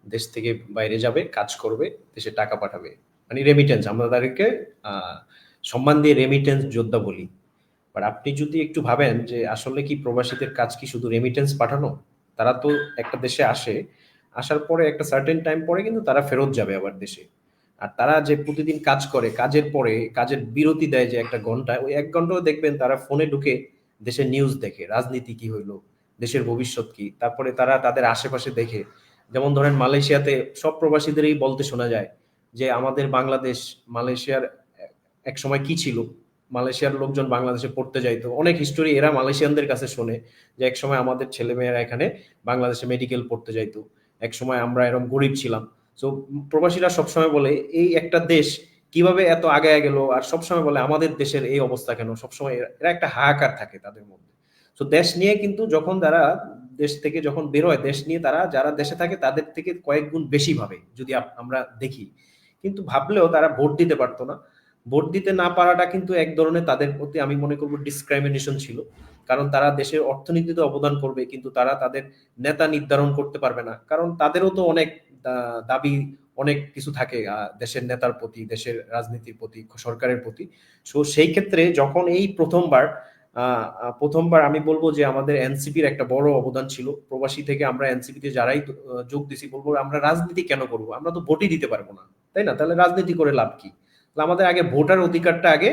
দেশ থেকে বাইরে যাবে, কাজ করবে, দেশে টাকা পাঠাবে, মানে রেমিটেন্স। আমরা তাদেরকে সম্মান দিয়ে রেমিটেন্স যোদ্ধা বলি। বাট আপনি যদি একটু ভাবেন যে আসলে কি প্রবাসীদের কাজ কি শুধু রেমিটেন্স পাঠানো? তারা তো একটা দেশে আসে, আসার পরে একটা সার্টেন টাইম পরে কিন্তু তারা ফেরত যাবে আবার দেশে। আর তারা যে প্রতিদিন কাজ করে, কাজের পরে কাজের বিরতি দেয় যে 1 ঘন্টা, ওই 1 ঘন্টাও দেখবেন তারা ফোনে ঢুকে দেশের নিউজ দেখে, রাজনীতি কি হইলো, দেশের ভবিষ্যৎ কি, তারপরে তারা তাদের আশেপাশে দেখে। যেমন ধরেন মালয়েশিয়াতে সব প্রবাসীদেরই বলতে শোনা যায় যে আমাদের বাংলাদেশ মালয়েশিয়ার এক সময় কি ছিল, মালয়েশিয়ার লোকজন বাংলাদেশে পড়তে যাইতো, অনেক হিস্টোরি এরা মালয়েশিয়ানদের কাছে শোনে যে একসময় আমাদের ছেলেমেয়েরা এখানে বাংলাদেশে মেডিকেল পড়তে যাইতো, একসময় আমরা এরকম গরিব ছিলাম। তো প্রবাসীরা সবসময় বলে এই একটা দেশ কিভাবে এত আগায় গেল, আর সবসময় বলে আমাদের দেশের এই অবস্থা কেন, সবসময় এরা একটা হাহাকার থাকে তাদের মধ্যে। তো দেশ নিয়ে কিন্তু যখন তারা দেশ থেকে যখন বেরোয়, দেশ নিয়ে তারা যারা দেশে থাকে তাদের থেকে কয়েক গুণ বেশি ভাবে যদি আমরা দেখি। কিন্তু ভাবলেও তারা ভোট দিতে পারতো না। ভোট দিতে না পারাটা কিন্তু এক ধরনের তাদের প্রতি আমি মনে করবো ডিসক্রিমিনেশন ছিল। কারণ তারা দেশের অর্থনীতিতে অবদান করবে কিন্তু তারা তাদের নেতা নির্ধারণ করতে পারবে না, কারণ তাদেরও তো অনেক দাবি, অনেক কিছু থাকে দেশের নেতার প্রতি, দেশের রাজনীতির প্রতি, সরকারের প্রতি। সো সেই ক্ষেত্রে যখন এই প্রথমবার আমি বলবো যে আমাদের এনসিপির একটা বড় অবদান ছিল। প্রবাসী থেকে আমরা এনসিপিতে যারাই যোগ দিছি বলবো আমরা রাজনীতি কেন করবো, আমরা তো ভোটই দিতে পারবো না, তাই না? তাহলে রাজনীতি করে লাভ কি? আমাদের আগে ভোটার অধিকারটা আগে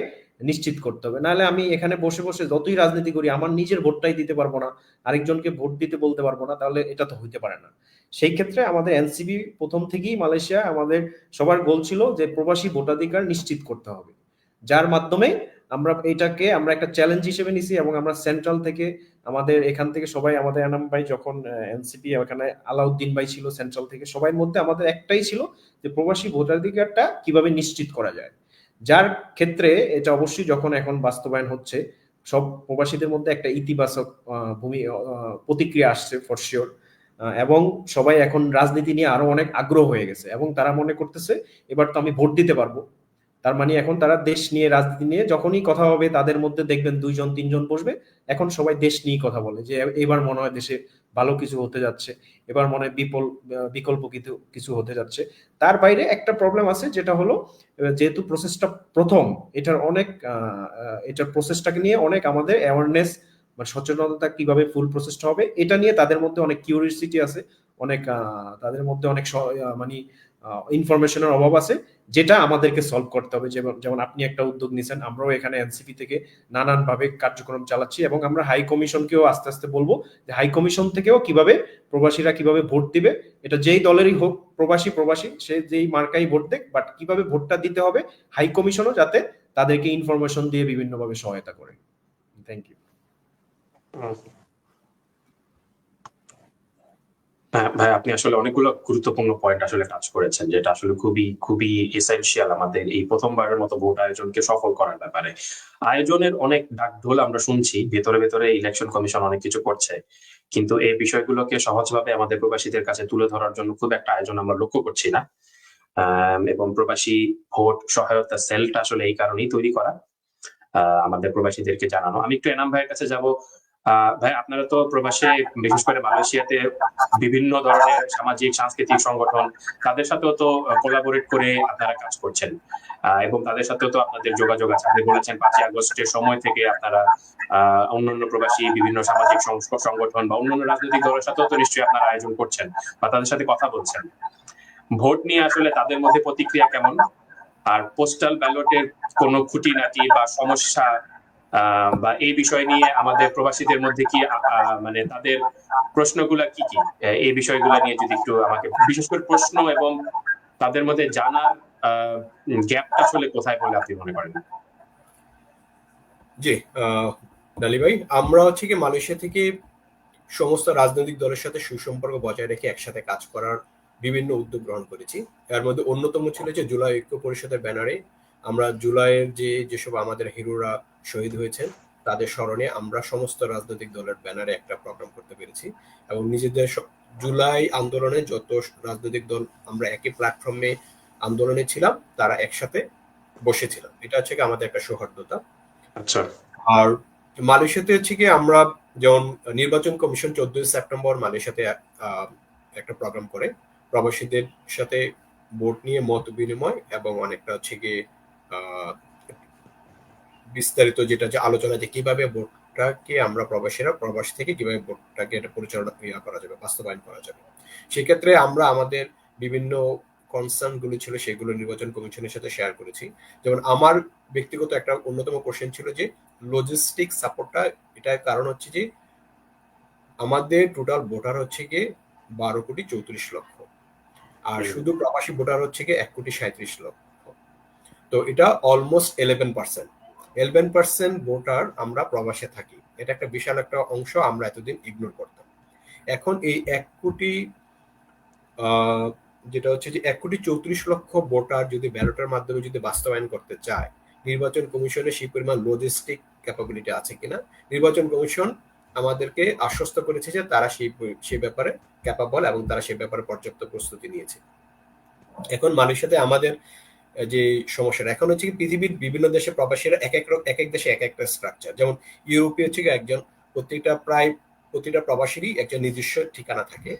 নিশ্চিত করতে হবে, নাহলে আমি এখানে বসে বসে যতই রাজনীতি করি আমার নিজের ভোটটাই দিতে পারবো না, আরেকজনকে ভোট দিতে বলতে পারবো না, তাহলে এটা তো হইতে পারে না। সেই ক্ষেত্রে আমাদের এনসিপি প্রথম থেকেই মালয়েশিয়া আমাদের সবার গোল ছিল যে প্রবাসী ভোটাধিকার নিশ্চিত করতে হবে, যার মাধ্যমে আমরা একটা চ্যালেঞ্জ হিসেবে নিছি। এবং আমরা সেন্ট্রাল থেকে আমাদের এখান থেকে সবাই, আমাদের এনাম ভাই যখন এনসিপি, ওখানে আলাউদ্দিন ভাই ছিল সেন্ট্রাল থেকে, সবাই মধ্যে আমাদের একটাই ছিল যে প্রবাসী ভোটাধিকারটা কিভাবে নিশ্চিত করা যায়, যার ক্ষেত্রে এটা অবশ্যই যখন এখন বাস্তবায়ন হচ্ছে সব প্রবাসীদের মধ্যে একটা ইতিবাচক প্রতিক্রিয়া আসছে ফর শিওর। এবং সবাই এখন রাজনীতি নিয়ে আরো অনেক আগ্রহ হয়ে গেছে এবং তারা মনে করতেছে এবার তো আমি ভোট দিতে পারবো। তার মানে এখন তারা দেশ নিয়ে, রাজনীতি নিয়ে যখনই কথা হবে তাদের মধ্যে দেখবেন 2-3 জন বসবে, এখন সবাই দেশ নিয়ে কথা বলে যে এবার মনে হয় দেশে ভালো কিছু হতে যাচ্ছে, এবার মনে হয় বিকল্প কিছু হতে যাচ্ছে। তার বাইরে একটা প্রবলেম আছে, যেটা হলো যেহেতু প্রসেসটা প্রথম, এটার প্রসেসটাকে নিয়ে অনেক আমাদের অ্যাওয়ারনেস মানে সচেতনতা কিভাবে ফুল প্রসেসটা হবে এটা নিয়ে তাদের মধ্যে অনেক কিউরিওসিটি আছে, অনেক তাদের মধ্যে অনেক মানে ইনফরমেশনের অভাব আছে, যেটা আমাদেরকে সলভ করতে হবে। যেমন আপনি একটা উদ্যোগ নিয়েছেন, আমরাও এখানে এনসিপি থেকে নানানভাবে কার্যক্রম চালাচ্ছি এবং আমরা হাই কমিশনকেও আস্তে আস্তে বলবো যে হাই কমিশন থেকেও কিভাবে প্রবাসীরা কিভাবে ভোট দিবে, এটা যেই দলেরই হোক, প্রবাসী সে যেই মার্কাই ভোট দেখ, বাট কিভাবে ভোটটা দিতে হবে হাই কমিশনও যাতে তাদেরকে ইনফরমেশন দিয়ে বিভিন্নভাবে সহায়তা করে। Thank you. ভাই, আপনি আসলে অনেকগুলো গুরুত্বপূর্ণ পয়েন্ট আসলে টাচ করেছেন, যেটা আসলে খুবই খুবই এসেনশিয়াল আমাদের এই প্রথমবারের মতো ভোট আয়োজনকে সফল করার ব্যাপারে। আয়োজনের অনেক ডাকঢোল আমরা শুনছি, ভেতরে ভেতরে ইলেকশন কমিশন অনেক কিছু করছে, কিন্তু এই বিষয়গুলোকে সহজভাবে আমাদের প্রবাসীদের কাছে তুলে ধরার জন্য খুব একটা আয়োজন আমরা লক্ষ্য করছি না। এবং প্রবাসী ভোট সহায়তা সেলটা আসলে এই কারণেই তৈরি করা, আমাদের প্রবাসীদেরকে জানানো। আমি একটু এনাম ভাইয়ের কাছে যাব। ভাই, আপনারা তো প্রবাসে, বিশেষ করে মালয়েশিয়াতে বিভিন্ন ধরনের সামাজিক সাংস্কৃতিক সংগঠন, তাদের সাথেও তো কোলাবোরেট করে আপনারা কাজ করছেন এবং তাদের সাথেও তো আপনাদের যোগাযোগ আছে। আপনি বলেছেন 5ই আগস্টের সময় থেকে আপনারা অন্যান্য প্রবাসী বিভিন্ন সামাজিক সংগঠন বা অন্যান্য রাজনৈতিক দলের সাথেও তো নিশ্চয়ই আপনারা আয়োজন করছেন বা তাদের সাথে কথা বলছেন। ভোট নিয়ে আসলে তাদের মধ্যে প্রতিক্রিয়া কেমন, আর পোস্টাল ব্যালটের কোনো খুঁটিনাটি বা সমস্যা বা এই বিষয় নিয়ে আমাদের প্রবাসীদের মধ্যে কি মানে তাদের প্রশ্নগুলা কি কি, এই বিষয়গুলো নিয়ে যদি একটু আমাকে, বিশেষ করে প্রশ্ন এবং তাদের মধ্যে জানার গ্যাপটা আসলে কোথায় বলে আপনি মনে করেন? জি, ডালি ভাই, আমরা হচ্ছে কি মালয়েশিয়া থেকে সমস্ত রাজনৈতিক দলের সাথে সুসম্পর্ক বজায় রেখে একসাথে কাজ করার বিভিন্ন উদ্যোগ গ্রহণ করেছি। এর মধ্যে অন্যতম ছিল যে জুলাই ঐক্য পরিষদের ব্যানারে আমরা জুলাইয়ের যেসব আমাদের হিরোরা শহীদ হয়েছেন তাদের স্মরণে আমরা সমস্ত রাজনৈতিক দলের ব্যানারে একটা প্রোগ্রাম করতে পেরেছি এবং নিজেদের জুলাই আন্দোলনে যত রাজনৈতিক দল আমরা একই প্ল্যাটফর্মে আন্দোলনে ছিলাম তারা একসাথে বসেছিলাম। এটা হচ্ছে কি আমাদের একটা সৌহার্দ্যতা। আচ্ছা। আর মালয়েশিয়াতে হচ্ছে কি আমরা যেমন নির্বাচন কমিশন 14 সেপ্টেম্বর মালয়েশিয়াতে একটা প্রোগ্রাম করে প্রবাসীদের সাথে ভোট নিয়ে মত বিনিময় এবং অনেকটা হচ্ছে গিয়ে বিস্তারিত যেটা যে আলোচনা যে কিভাবে ভোটটাকে আমরা প্রবাসী থেকে কিভাবে ভোটটাকে এটা পরিচালনা করা যাবে, বাস্তবায়ন করা যাবে। সেক্ষেত্রে আমরা আমাদের বিভিন্ন কনসার্ন গুলো ছিল সেগুলো নির্বাচন কমিশনের সাথে শেয়ার করেছি। যেমন আমার ব্যক্তিগত একটা অন্যতম কোশ্চেন ছিল যে লজিস্টিক সাপোর্টটা, এটার কারণ হচ্ছে যে আমাদের টোটাল ভোটার হচ্ছে গিয়ে 12,34,00,000 আর শুধু প্রবাসী ভোটার হচ্ছে গিয়ে 1,37,00,000। তো এটা অলমোস্ট 11%। 11% ভোটার আমরা প্রবাসে থাকি। এটা একটা বিশাল একটা অংশ আমরা এতদিন ইগনোর করতাম। এখন এই 1 কোটি যেটা হচ্ছে যে 1,34,00,000 ভোটার যদি ব্যালটের মাধ্যমে যদি বাস্তবায়ন করতে চায়, নির্বাচন কমিশনের সেই পরিমাণ লজিস্টিক ক্যাপাবিলিটি আছে কিনা। নির্বাচন কমিশন আমাদেরকে আশ্বস্ত করেছে যে তারা সেই ব্যাপারে ক্যাপাবল এবং তারা সেই ব্যাপারে পর্যাপ্ত প্রস্তুতি নিয়েছে। এখন মালয়েশিয়াতে আমাদের যে সমস্যাটা এখন হচ্ছে কি, পৃথিবীর বিভিন্ন দেশে প্রবাসীরা এক এক দেশে এক একটা স্ট্রাকচার। যেমন ইউরোপে হচ্ছে কি প্রতিটা প্রবাসীরই একটা নিজস্ব ঠিকানা থাকে,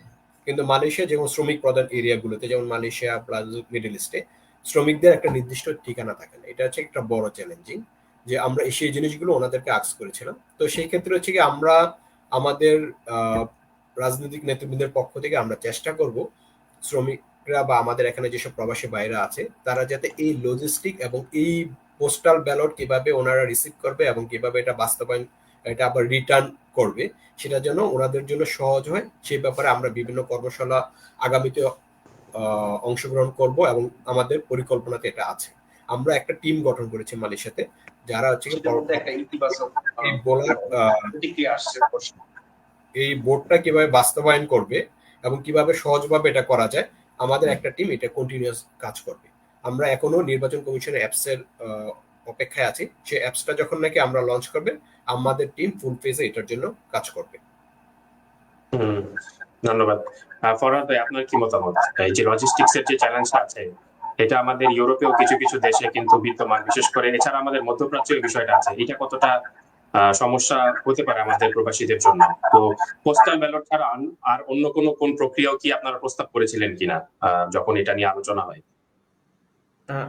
কিন্তু মালয়েশিয়া যেমন শ্রমিক প্রধান এরিয়াগুলোতে, যেমন মালয়েশিয়া প্লাস মিডল ইস্টে শ্রমিকদের একটা নির্দিষ্ট ঠিকানা থাকে না। এটা হচ্ছে একটা বড় চ্যালেঞ্জিং, যে আমরা সেই জিনিসগুলো ওনাদেরকে আক্স করেছিলাম। তো সেই ক্ষেত্রে হচ্ছে কি আমরা আমাদের রাজনৈতিক নেতৃবৃন্দের পক্ষ থেকে আমরা চেষ্টা করব শ্রমিকরা বা আমাদের এখানে যেসব প্রবাসী বাইরা আছে তারা যাতে এই লজিস্টিক এবং এই পোস্টাল ব্যালট কিভাবে ওনারা রিসিভ করবে এবং কিভাবে এটা বাস্তবায়ন, এটা আবার রিটার্ন করবে, সেটা যেন ওনাদের জন্য সহজ হয়। সেই ব্যাপারে আমরা বিভিন্ন কর্মশালা আগামীতে অংশগ্রহণ করব এবং আমাদের পরিকল্পনাতে এটা আছে। আমরা একটা টিম গঠন করেছি মালয়েশিয়াতে, যারা হচ্ছে এই বোর্ডটা কিভাবে বাস্তবায়ন করবে এবং কিভাবে সহজভাবে এটা করা যায়। আমাদের একটা টিম এটা কন্টিনিউয়াস কাজ করবে। আমরা এখনো নির্বাচন কমিশনের অ্যাপস এর অপেক্ষায় আছি। সেই অ্যাপসটা যখন নাকি আমরা লঞ্চ করবে, আমাদের টিম ফুল ফেজে এটার জন্য কাজ করবে। ধন্যবাদ। ফরহাদ ভাই, আপনার কি মতামত? এই যে লজিস্টিক্স এর যে চ্যালেঞ্জটা আছে, এটা আমাদের ইউরোপেও কিছু কিছু দেশে কিন্তু বিদ্যমান, বিশেষ করে এছাড়া আমাদের মধ্যপ্রাচ্যের বিষয়টা আছে, এটা কতটা সমস্যা হতে পারে আমাদের প্রবাসীদের জন্য? তো পোস্টাল ব্যালট ছাড়া আর অন্য কোন প্রক্রিয়াও কি আপনারা প্রস্তাব করেছিলেন কিনা যখন এটা নিয়ে আলোচনা হয়?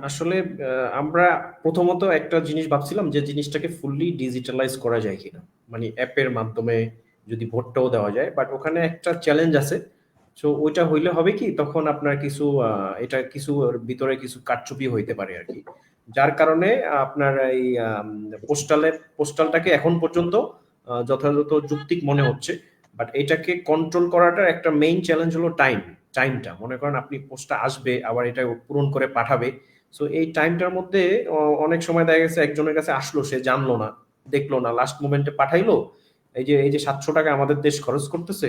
আসলে আমরা প্রথমত একটা জিনিস ভাবছিলাম যে জিনিসটাকে ফুললি ডিজিটালাইজ করা যায় কিনা, মানে অ্যাপের মাধ্যমে যদি ভোটটাও দেওয়া যায়, বাট ওখানে একটা চ্যালেঞ্জ আছে। সো ওইটা হইলে হবে কি, তখন আপনার কিছু এটা কিছু ভিতরে কিছু কারচুপি হইতে পারে আর কি, যার কারণে আপনার এই পোস্টালটাকে এখন পর্যন্ত যথাযথ যৌক্তিক মনে হচ্ছে। বাট এটাকে কন্ট্রোল করাটার একটা মেইন চ্যালেঞ্জ হলো টাইমটা। মনে করেন আপনি পোস্টটা আসবে, আবার এটা পূরণ করে পাঠাবে। সো এই টাইমটার মধ্যে অনেক সময় দেখা গেছে একজনের কাছে আসলো, সে জানলো না, দেখলো না, লাস্ট মোমেন্টে পাঠাইলো। এই যে 700 টাকা আমাদের দেশ খরচ করতেছে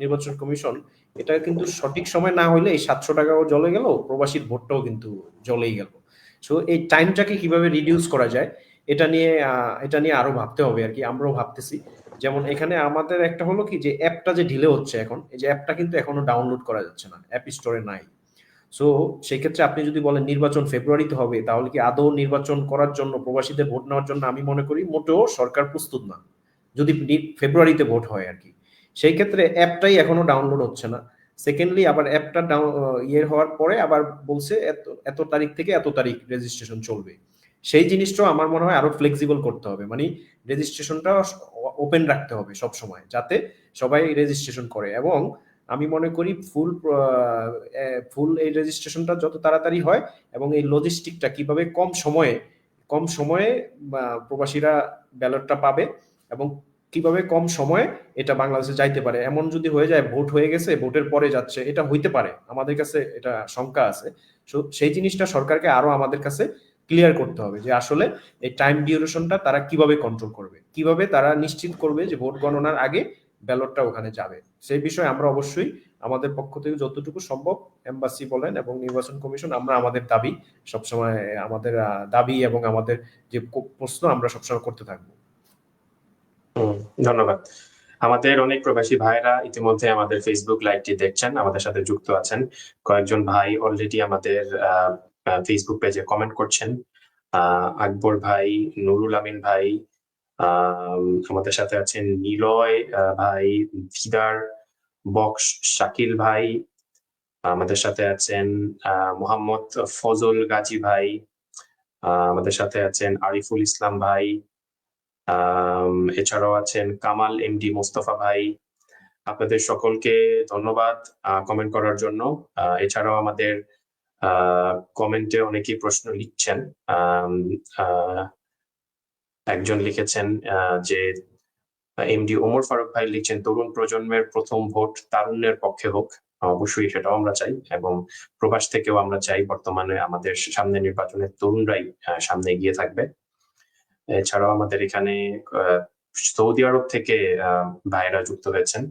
নির্বাচন কমিশন, এটা কিন্তু সঠিক সময় না হইলে এই 700 টাকাও জ্বলে গেল, প্রবাসীর ভোটটাও কিন্তু জ্বলেই গেল। সো এই টাইমটাকে কিভাবে রিডিউস করা যায়, এটা নিয়ে আরো ভাবতে হবে আর কি। আমরাও ভাবতেছি। যেমন এখানে আমাদের একটা হলো কি, যে অ্যাপটা যে ঢিলে হচ্ছে এখন, এই যে অ্যাপটা কিন্তু এখনো ডাউনলোড করা যাচ্ছে না, অ্যাপ স্টোরে নাই। সো সেই ক্ষেত্রে আপনি যদি বলেন নির্বাচন ফেব্রুয়ারিতে হবে, তাহলে কি আদৌ নির্বাচন করার জন্য, প্রবাসীদের ভোট নেওয়ার জন্য আমি মনে করি মোটেও সরকার প্রস্তুত না, যদি ফেব্রুয়ারিতে ভোট হয় আর কি। সেই ক্ষেত্রে অ্যাপটাই এখনো ডাউনলোড হচ্ছে না। সেকেন্ডলি আবার অ্যাপটা হওয়ার পরে আবার বলছে এত তারিখ থেকে এত তারিখ রেজিস্ট্রেশন চলবে। সেই জিনিসটাও আমার মনে হয় আরো ফ্লেক্সিবল করতে হবে, মানে রেজিস্ট্রেশনটা ওপেন রাখতে হবে সব সময়, যাতে সবাই রেজিস্ট্রেশন করে। এবং আমি মনে করি ফুল এই রেজিস্ট্রেশনটা যত তাড়াতাড়ি হয়, এবং এই লজিস্টিকটা কিভাবে কম সময়ে প্রবাসীরা ব্যালটটা পাবে, এবং কিভাবে কম সময়ে এটা বাংলাদেশে যাইতে পারে। এমন যদি হয়ে যায় ভোট হয়ে গেছে, ভোটের পরে যাচ্ছে, এটা হইতে পারে, আমাদের কাছে এটা শঙ্কা আছে। সেই জিনিসটা সরকারকে আরো আমাদের কাছে ক্লিয়ার করতে হবে, যে আসলে এই টাইম ডিউরেশনটা তারা কিভাবে কন্ট্রোল করবে, কিভাবে তারা নিশ্চিত করবে যে ভোট গণনার আগে ব্যালটটা ওখানে যাবে। সেই বিষয়ে আমরা অবশ্যই আমাদের পক্ষ থেকে যতটুকু সম্ভব, এমবাসি বলেন এবং নির্বাচন কমিশন, আমরা আমাদের দাবি সবসময়, আমাদের দাবি এবং আমাদের যে প্রশ্ন আমরা সবসময় করতে থাকবো। ধন্যবাদ। আমাদের অনেক প্রবাসী ভাইরা ইতিমধ্যে আমাদের ফেসবুক লাইভটি দেখছেন, আমাদের সাথে যুক্ত আছেন। কয়েকজন ভাই অলরেডি আমাদের ফেসবুক পেজে কমেন্ট করছেন। আকবর ভাই, নুরুল আমিন ভাই, আমাদের সাথে আছেন নিলয় ভাই, দিদার বক্স, শাকিল ভাই, আমাদের সাথে আছেন মোহাম্মদ ফজল গাজী ভাই, আমাদের সাথে আছেন আরিফুল ইসলাম ভাই, এছাড়াও আছেন কামাল এমডি মোস্তফা ভাই। আপনাদের সকলকে ধন্যবাদ কমেন্ট করার জন্য। এছাড়াও আমাদের কমেন্টে অনেকেই প্রশ্ন লিখছেন। একজন লিখেছেন যে এমডি ওমর ফারুক ভাই লিখছেন, তরুণ প্রজন্মের প্রথম ভোট তারুণ্যের পক্ষে হোক। অবশ্যই সেটাও আমরা চাই, এবং প্রবাস থেকেও আমরা চাই বর্তমানে আমাদের সামনে নির্বাচনের তরুণরাই সামনে এগিয়ে থাকবে। এছাড়াও আমাদের এখানে সৌদি আরব থেকে ভাইরা যুক্ত হয়েছেন।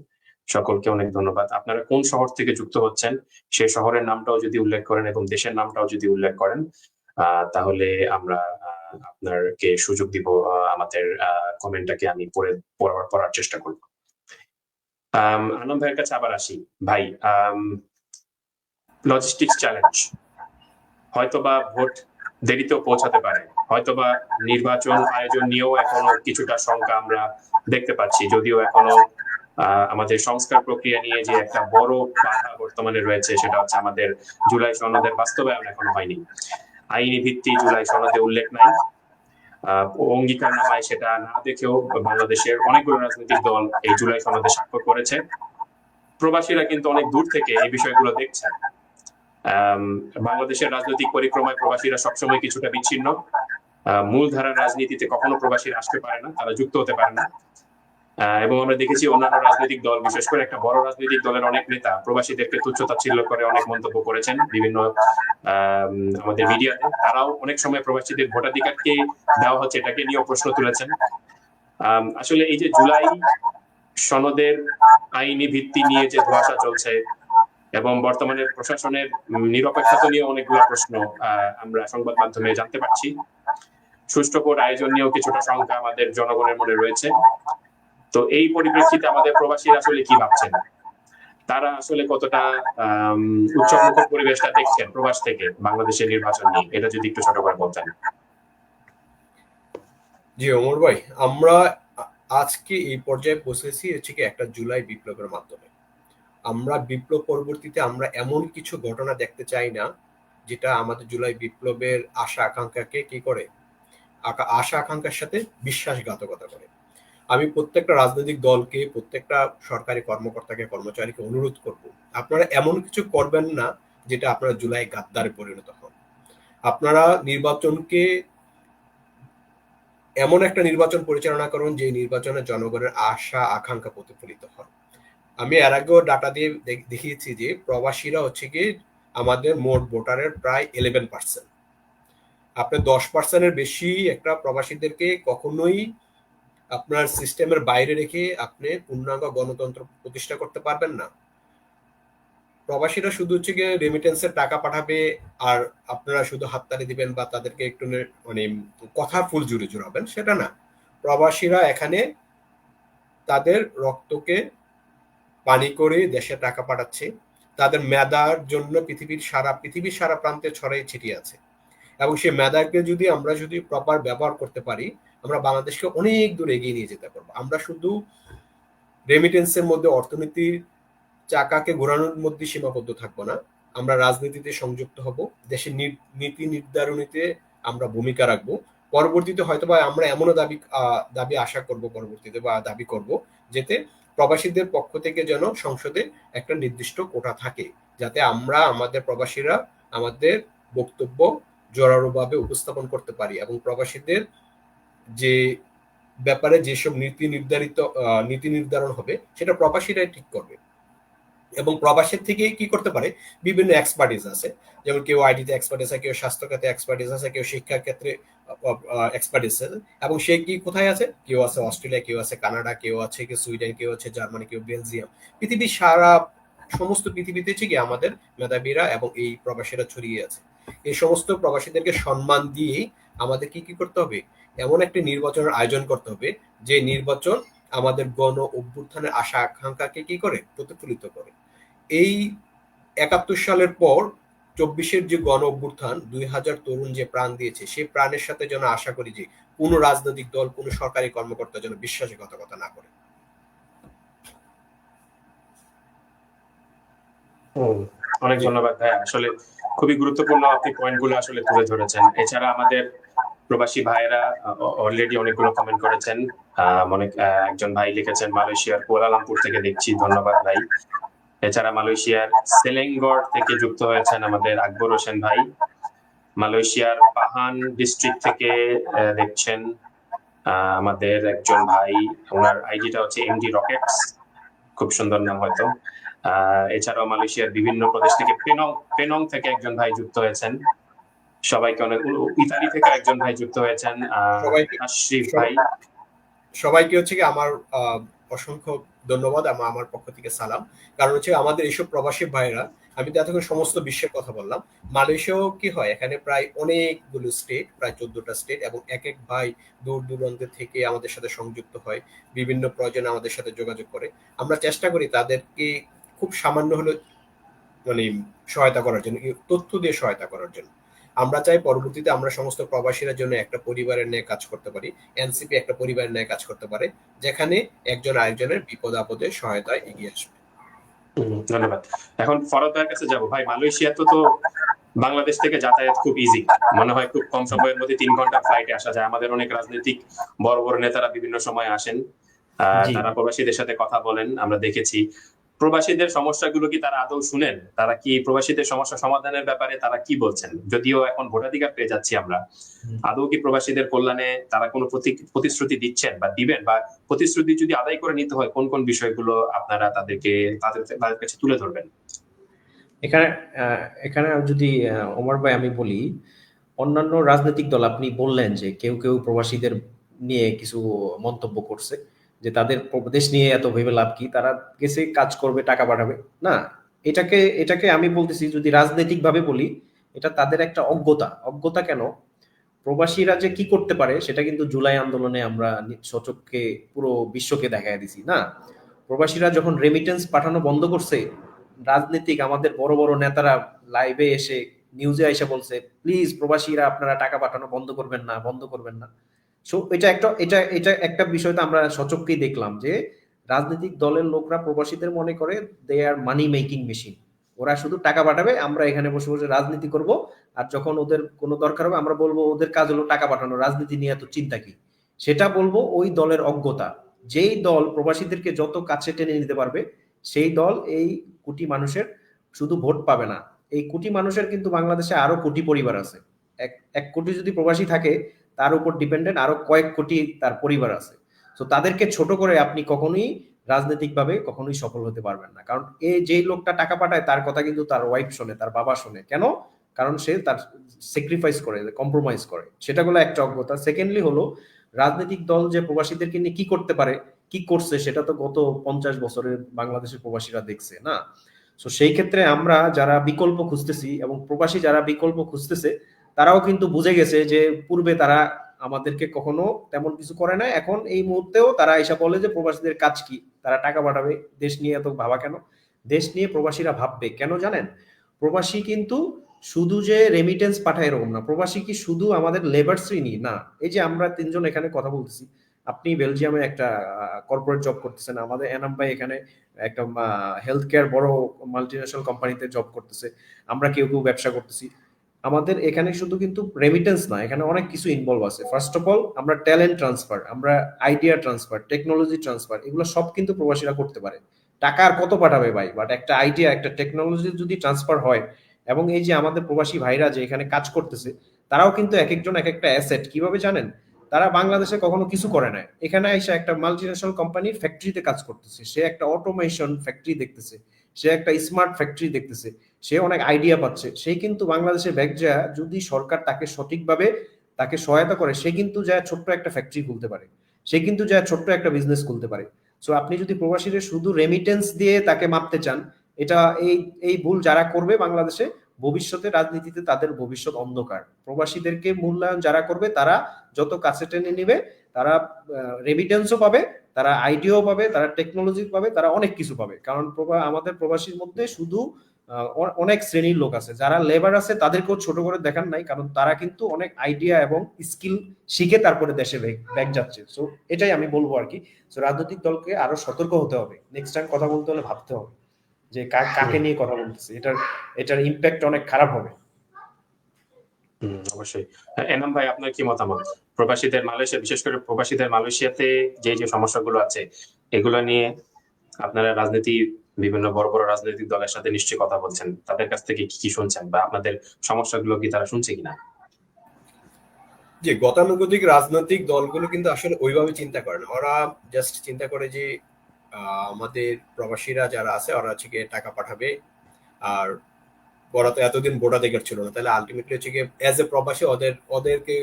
সকলকে অনেক ধন্যবাদ। আপনারা কোন শহর থেকে যুক্ত হচ্ছেন সেই শহরের নামটাও যদি উল্লেখ করেন এবং দেশের নামটাও যদি উল্লেখ করেন তাহলে আমরা আপনাকে সুযোগ দিব আমাদের কমেন্টটাকে আমি পড়ার চেষ্টা করব। আনন্দ ভাইয়ের কাছে আবার আসি। ভাই, লজিস্টিক্স চ্যালেঞ্জ, হয়তোবা ভোট দেরিতেও পৌঁছাতে পারে, হয়তোবা নির্বাচন আয়োজন নিয়েও এখনো কিছুটা শঙ্কা আমরা দেখতে পাচ্ছি, যদিও এখনো আমাদের সংস্কার প্রক্রিয়া নিয়ে যে একটা বড় বাধা বর্তমানে রয়েছে সেটা হচ্ছে আমাদের জুলাই সনদের বাস্তবায়ন এখনো হয়নি। আইনি ভিত্তি জুলাই সনদে উল্লেখ নাই, অঙ্গীকারনামায় সেটা না দেখেও বাংলাদেশের অনেকগুলো রাজনৈতিক দল এই জুলাই সনদে স্বাক্ষর করেছে। প্রবাসীরা কিন্তু অনেক দূর থেকে এই বিষয়গুলো দেখছেন। বাংলাদেশের রাজনৈতিক পরিক্রমায় প্রবাসীরা সবসময় কিছুটা বিচ্ছিন্ন, মূলধারার রাজনীতিতে কখনো প্রবাসীরা আসতে পারে না, তারা যুক্ত হতে পারে না। এবং আমরা দেখেছি অন্যান্য রাজনৈতিক দল, বিশেষ করে একটা বড় রাজনৈতিক দলের অনেক নেতা প্রবাসীদেরকে তুচ্ছ-তাচ্ছিল্য করে অনেক মন্তব্য করেছেন বিভিন্ন আমাদের মিডিয়াতে। তারাও অনেক সময় প্রবাসীদের ভোটাধিকারকে দেওয়া হচ্ছে এটাকে নিয়েও প্রশ্ন তুলেছেন। আসলে এই যে জুলাই সনদের আইনি ভিত্তি নিয়ে যে ধোঁয়াশা চলছে এবং বর্তমানে প্রশাসনের নিরপেক্ষতা নিয়ে অনেকগুলো প্রশ্ন আমরা সংবাদ মাধ্যমে জানতে পারছি। সুষ্ঠু ভোট আয়োজন নিয়েও কিছুটা শঙ্কা আমাদের জনগণের মনে রয়েছে। তো এই পরিপ্রেক্ষিতে আমাদের প্রবাসীরা আসলে কি ভাবছেন, তারা আসলে কতটা উচ্চমুখর পরিবেশটা দেখছেন প্রবাস থেকে বাংলাদেশের নির্বাচন নিয়ে, এটা যদি একটু ছোট করে বলতেন। জি ওমর ভাই, আমরা আজকে এই পর্যায়ে পৌঁছেছি হচ্ছে কি একটা জুলাই বিপ্লবের মাধ্যমে। আমরা বিপ্লব পরবর্তীতে আমরা এমন কিছু ঘটনা দেখতে চাই না যেটা আমাদের জুলাই বিপ্লবের আশা আকাঙ্ক্ষাকে কি করে, আশা আকাঙ্ক্ষার সাথে বিশ্বাসঘাতকতা করে। আমি প্রত্যেকটা রাজনৈতিক দলকে, প্রত্যেকটা সরকারি কর্মকর্তাকে, কর্মচারীকে অনুরোধ করব, আপনারা এমন কিছু করবেন না যেটা আপনারা জুলাই গাদ্দারে পরিণত হন। আপনারা নির্বাচনকে এমন একটা নির্বাচন পরিচালনা করুন যে নির্বাচনে জনগণের আশা আকাঙ্ক্ষা প্রতিফলিত হয়। আমি এর আগেও ডাটা দিয়ে দেখিয়েছি যে প্রবাসীরা হচ্ছে কি আমাদের মোট ভোটারের প্রায় 11%। আপনি 10%-এর বেশি একটা প্রবাসীদেরকে কখনোই আপনার সিস্টেমের বাইরে রেখে আপনি পূর্ণাঙ্গ গণতন্ত্র প্রতিষ্ঠা করতে পারবেন না। প্রবাসীরা শুধু হচ্ছে গিয়ে রেমিটেন্সের টাকা পাঠাবে আর আপনারা শুধু হাততালি দিবেন বা তাদেরকে একটু মানে কথা ফুল জুড়ে জুড়াবেন, সেটা না। প্রবাসীরা এখানে তাদের রক্তকে পানি করে দেশে টাকা পাঠাচ্ছে, তাদের মেধার জন্য পৃথিবীর সারা প্রান্তে ছড়াই ছিটিয়ে আছে। এবং সেই মেধাকে যদি আমরা প্রপার ব্যবহার করতে পারি, আমরা বাংলাদেশকে অনেক দূর এগিয়ে নিয়ে যেতে পারবো। আমরা শুধু রেমিটেন্সের মধ্যে, অর্থনীতির চাকাকে ঘোরানোর মধ্যে সীমাবদ্ধ থাকবো না, আমরা রাজনীতিতে সংযুক্ত হব, দেশের নীতি নির্ধারণীতে আমরা ভূমিকা রাখবো। পরবর্তীতে হয়তোবা আমরা এমনও দাবি আশা করব পরবর্তীতে বা দাবি করব যেতে প্রবাসীদের পক্ষ থেকে যেন সংসদে একটা নির্দিষ্ট কোটা থাকে, যাতে আমরা আমাদের প্রবাসীরা আমাদের বক্তব্য জোরালোভাবে উপস্থাপন করতে পারি এবং প্রবাসীদের যে ব্যাপারে যেসব নীতি নির্ধারণ হবে সেটা প্রবাসীরাই ঠিক করবে। এবং প্রবাসের থেকে কি করতে পারে, বিভিন্ন এক্সপার্টিস আছে, যেমন কেউ আইটিতে এক্সপার্টিস আছে, কেউ স্বাস্থ্য খাতে এক্সপার্টিস আছে, কেউ শিক্ষা ক্ষেত্রে এক্সপার্টিস আছে। এবং সে কি কোথায় আছে, কেউ আছে অস্ট্রেলিয়া, কেউ আছে কানাডা, কেউ আছে সুইডেন, কেউ আছে জার্মানি, কেউ বেলজিয়াম। সমস্ত পৃথিবীতে হচ্ছে কি আমাদের মেধাবীরা এবং এই প্রবাসীরা ছড়িয়ে আছে। এই সমস্ত প্রবাসীদেরকে সম্মান দিয়ে আমাদের কি করতে হবে, এমন একটি নির্বাচনের আয়োজন করতে হবে যে নির্বাচন আমাদের গণ অভ্যুত্থানের আশা আকাঙ্ক্ষাকে কি করে, প্রতিফলিত করে। এই ৭১ সালের পর ২৪-এর যে গণ অভ্যুত্থান, ২০০০ তরুণ যে প্রাণ দিয়েছে, সেই প্রাণের সাথে যেন আশা করি যে কোনো রাজনৈতিক দল, কোনো সরকারি কর্মকর্তা যেন বিশ্বাসঘাতকতা না করে। অনেক ধন্যবাদ ভাই, আসলে খুবই গুরুত্বপূর্ণ আপনি পয়েন্টগুলো আসলে তুলে ধরেছেন। এছাড়া আমাদের প্রবাসী ভাইয়েরা অলরেডি অনেকগুলো কমেন্ট করেছেন। একজন ভাই লিখেছেন মালয়েশিয়ার কুয়ালালামপুর থেকে দেখছি, ধন্যবাদ ভাই। এছাড়া মালয়েশিয়ার সেলেঙ্গর থেকে যুক্ত হয়েছেন আমাদের আকবর হোসেন ভাই। মালয়েশিয়ার পাহান ডিস্ট্রিক্ট থেকে দেখছেন আমাদের একজন ভাই, ওনার আইডিটা হচ্ছে এমডি রকেটস, খুব সুন্দর নাম হয়তো। এছাড়াও মালয়েশিয়ার বিভিন্ন প্রদেশ থেকে পেনং থেকে একজন ভাই যুক্ত হয়েছেন। সবাইকে অনেক ইতালি থেকে একজন ভাই যুক্ত হয়েছেন, সবাইকে আশরিফ সব- ভাই। সবাইকে হচ্ছে কি আমার অসংখ্য ধন্যবাদ, আমার পক্ষ থেকে সালাম। কারণ হচ্ছে আমাদের এইসব প্রবাসী ভাইরা, আমি তো এতক্ষণ সমস্ত বিশ্বের কথা বললাম, মালয়েশিয়াও কি হয়, এখানে প্রায় অনেকগুলো স্টেট, প্রায় 14টা স্টেট, এবং এক এক ভাই দূর দূরান্ত থেকে আমাদের সাথে সংযুক্ত হয়, বিভিন্ন প্রয়োজনে আমাদের সাথে যোগাযোগ করে। আমরা চেষ্টা করি তাদেরকে খুব সামান্য হলে মানে সহায়তা করার জন্য, তথ্য দিয়ে সহায়তা করার জন্য। আমরা চাই পরবর্তীতে আমরা সমস্ত প্রবাসীরা জন্য একটা পরিবারের ন্যায় কাজ করতে পারি, এনসিপি একটা পরিবারের ন্যায় কাজ করতে পারে, যেখানে একজন আরেকজনের বিপদ আপদে সহায়তায় এগিয়ে আসবে। ধন্যবাদ। এখন ফরদ ভাইয়ের কাছে যাবো। ভাই, মালয়েশিয়া তো বাংলাদেশ থেকে যাতায়াত খুব ইজি, মনে হয় খুব কম সময়ের মধ্যে 3 ঘন্টা ফ্লাইটে আসা যায়। আমাদের অনেক রাজনৈতিক বড় বড় নেতারা বিভিন্ন সময় আসেন, জি। তারা প্রবাসীদের সাথে কথা বলেন, আমরা দেখেছি। প্রবাসীদের সমস্যাগুলো কি তারা আদৌ শুনেন? তারা কি প্রবাসীদের সমস্যা সমাধানের ব্যাপারে তারা কি বলছেন? যদিও এখন ভোটাধিকার পেয়ে যাচ্ছি আমরা, আদৌ কি প্রবাসীদের কল্যাণে তারা কোনো প্রতিশ্রুতি দিচ্ছেন বা দিবেন, বা প্রতিশ্রুতি যদি আদায় করে নিতে হয় কোন কোন বিষয়গুলো আপনারা তাদের কাছে তুলে ধরবেন? এখানে এখানে যদি ওমর ভাই আমি বলি, অন্যান্য রাজনৈতিক দল, আপনি বললেন যে কেউ কেউ প্রবাসীদের নিয়ে কিছু মন্তব্য করছে যে তাদের দেশ নিয়ে এত ভেবে লাভ কি, তারা গেছে কাজ করবে, টাকা পাঠাবে না। এটাকে আমি বলতেছি, যদি রাজনৈতিক ভাবে বলি, এটা তাদের একটা অজ্ঞতা। কেন? প্রবাসীরা যে কি করতে পারে সেটা কিন্তু জুলাই আন্দোলনে আমরা সচক্ষে পুরো বিশ্বকে দেখায় দিছি না। প্রবাসীরা যখন রেমিটেন্স পাঠানো বন্ধ করছে, রাজনীতিক আমাদের বড় বড় নেতারা লাইভে এসে নিউজে এসে বলছে, প্লিজ প্রবাসীরা আপনারা টাকা পাঠানো বন্ধ করবেন না। সো এটা একটা বিষয় তো আমরা সচক্ষেই দেখলাম যে রাজনৈতিক দলের লোকরা প্রবাসীদের মনে করে দে আর মানি মেকিং মেশিন। ওরা শুধু টাকা পাঠাবে, আমরা এখানে বসে বসে রাজনীতি করব, আর যখন ওদের কোনো দরকার হবে আমরা বলবো ওদের কাজ হলো টাকা পাঠানো, রাজনীতি নিয়ে এত চিন্তা কি। সেটা বলবো ওই দলের অজ্ঞতা। যেই দল প্রবাসীদেরকে যত কাছে টেনে নিতে পারবে, সেই দল এই কোটি মানুষের শুধু ভোট পাবে না, এই কোটি মানুষের কিন্তু বাংলাদেশে আরো কোটি পরিবার আছে। এক কোটি যদি প্রবাসী থাকে, তার উপর ডিপেন্ডেন্ট আরো কয়েক কোটি তার পরিবার আছে। তো তাদেরকে ছোট করে আপনি কখনোই রাজনৈতিকভাবে কখনোই সফল হতে পারবেন না। কারণ এই যেই লোকটা টাকা পাঠায় তার কথা কিন্তু তার ওয়াইফ শোনে, তার বাবা শোনে। কেন? কারণ সে তার স্যাক্রিফাইস করে, কম্প্রোমাইজ করে। সেটা হলো একটা অজ্ঞতা। সেকেন্ডলি হলো, রাজনৈতিক দল যে প্রবাসীদেরকে নিয়ে কি করতে পারে, কি করছে, সেটা তো গত 50 বছরের বাংলাদেশের প্রবাসীরা দেখছে না। তো সেই ক্ষেত্রে আমরা যারা বিকল্প খুঁজতেছি, এবং প্রবাসী যারা বিকল্প খুঁজতেছে, তারাও কিন্তু বুঝে গেছে যে পূর্বে তারা আমাদেরকে কখনো তেমন কিছু করে না, এখন এই মুহূর্তেও তারা এসে বলে যে প্রবাসীদের কাজ কি, তারা টাকা পাঠাবে, দেশ নিয়ে এত ভাবা কেন। দেশ নিয়ে প্রবাসীরা ভাববে কেন জানেন? প্রবাসী কিন্তু শুধু যে রেমিটেন্স পাঠায় এরকম না, প্রবাসী কি শুধু আমাদের লেবার শ্রেণী না। এই যে আমরা তিনজন এখানে কথা বলতেছি, আপনি বেলজিয়ামে একটা কর্পোরেট জব করতেছেন, আমাদের এনাম ভাই এখানে একটা হেলথ কেয়ার বড় মাল্টিন্যাশনাল কোম্পানিতে জব করতেছে, আমরা কেউ কেউ ব্যবসা করতেছি। আমাদের এখানে শুধু কিন্তু রেমিটেন্স না, এখানে অনেক কিছু ইনভলভ আছে। ফার্স্ট অফ অল আমরা ট্যালেন্ট ট্রান্সফার, আমরা আইডিয়া ট্রান্সফার, টেকনোলজি ট্রান্সফার, এগুলো সব কিন্তু প্রবাসীরা করতে পারে। টাকা আর কত পাঠাবে ভাই, বাট একটা আইডিয়া, একটা টেকনোলজি যদি ট্রান্সফার হয়, এবং এই যে আমাদের প্রবাসী ভাইরা যে এখানে কাজ করতেছে, তারাও কিন্তু এক একজন এক একটা অ্যাসেট। কিভাবে জানেন? তারা বাংলাদেশে কখনো কিছু করে না, এখানে এসে একটা মাল্টিন্যাশনাল কোম্পানির ফ্যাক্টরিতে কাজ করতেছে, সে একটা অটোমেশন ফ্যাক্টরি দেখতেছে, সে একটা স্মার্ট ফ্যাক্টরি দেখতেছে, সে অনেক আইডিয়া পাচ্ছে। সে কিন্তু বাংলাদেশে ব্যাগ যা, যদি সরকার তাকে সঠিকভাবে তাকে সহায়তা করে, সে কিন্তু যা ছোট্ট একটা ফ্যাক্টরি খুলতে পারে, সে কিন্তু যা ছোট্ট একটা বিজনেস খুলতে পারে। সো আপনি যদি প্রবাসীদের শুধু রেমিটেন্স দিয়ে তাকে মাপতে চান, এটা এই ভুল যারা করবে বাংলাদেশে, ভবিষ্যতে রাজনীতিতে তাদের ভবিষ্যৎ অন্ধকার। প্রবাসীদেরকে মূল্যায়ন যারা করবে, তারা যত কাছে টেনে নিবে, তারা রেমিটেন্সও পাবে, তারা আইডিয়াও পাবে, তারা টেকনোলজি পাবে, তারা অনেক কিছু পাবে। কারণ আমাদের প্রবাসীর মধ্যে শুধু অনেক শ্রেণীর লোক আছে, যারা লেবার আছে তাদেরকেও ছোট করে দেখান নাই, কারণ তারা কিন্তু অনেক আইডিয়া এবং স্কিল শিখে তারপরে দেশে ব্যাগ যাচ্ছে। সো এটাই আমি বলবো আর কি। সো রাজনৈতিক দলকে আরো সতর্ক হতে হবে, নেক্সট টাইম কথা বলতে হলে ভাবতে হবে যে কাকে নিয়ে কথা বলতেছে, এটার ইম্প্যাক্ট অনেক খারাপ হবে। অবশ্যই। এনাম ভাই, আপনার কি মতামত? প্রবাসীদের মালয়েশিয়া, বিশেষ করে প্রবাসীদের মালয়েশিয়াতে যে যে সমস্যাগুলো আছে, এগুলো নিয়ে আপনারা বিভিন্ন বড় বড় রাজনৈতিক দলের সাথে নিশ্চয়ই কথা বলছেন, তাদের কাছ থেকে কি কি শুনছেন, বা আপনাদের সমস্যাগুলো কি তারা শুনছে কিনা? যে গতানুগতিক রাজনৈতিক দলগুলো কিন্তু আসলে ওইভাবে চিন্তা করে না। ওরা জাস্ট চিন্তা করে যে আমাদের প্রবাসীরা যারা আছে ওরা হচ্ছে গিয়ে টাকা পাঠাবে, আর ওরা তো এতদিন ভোটাধিকার ছিল না, তাহলে আলটিমেটলি হচ্ছে গিয়ে অ্যাজ এ প্রবাসী ওদেরকে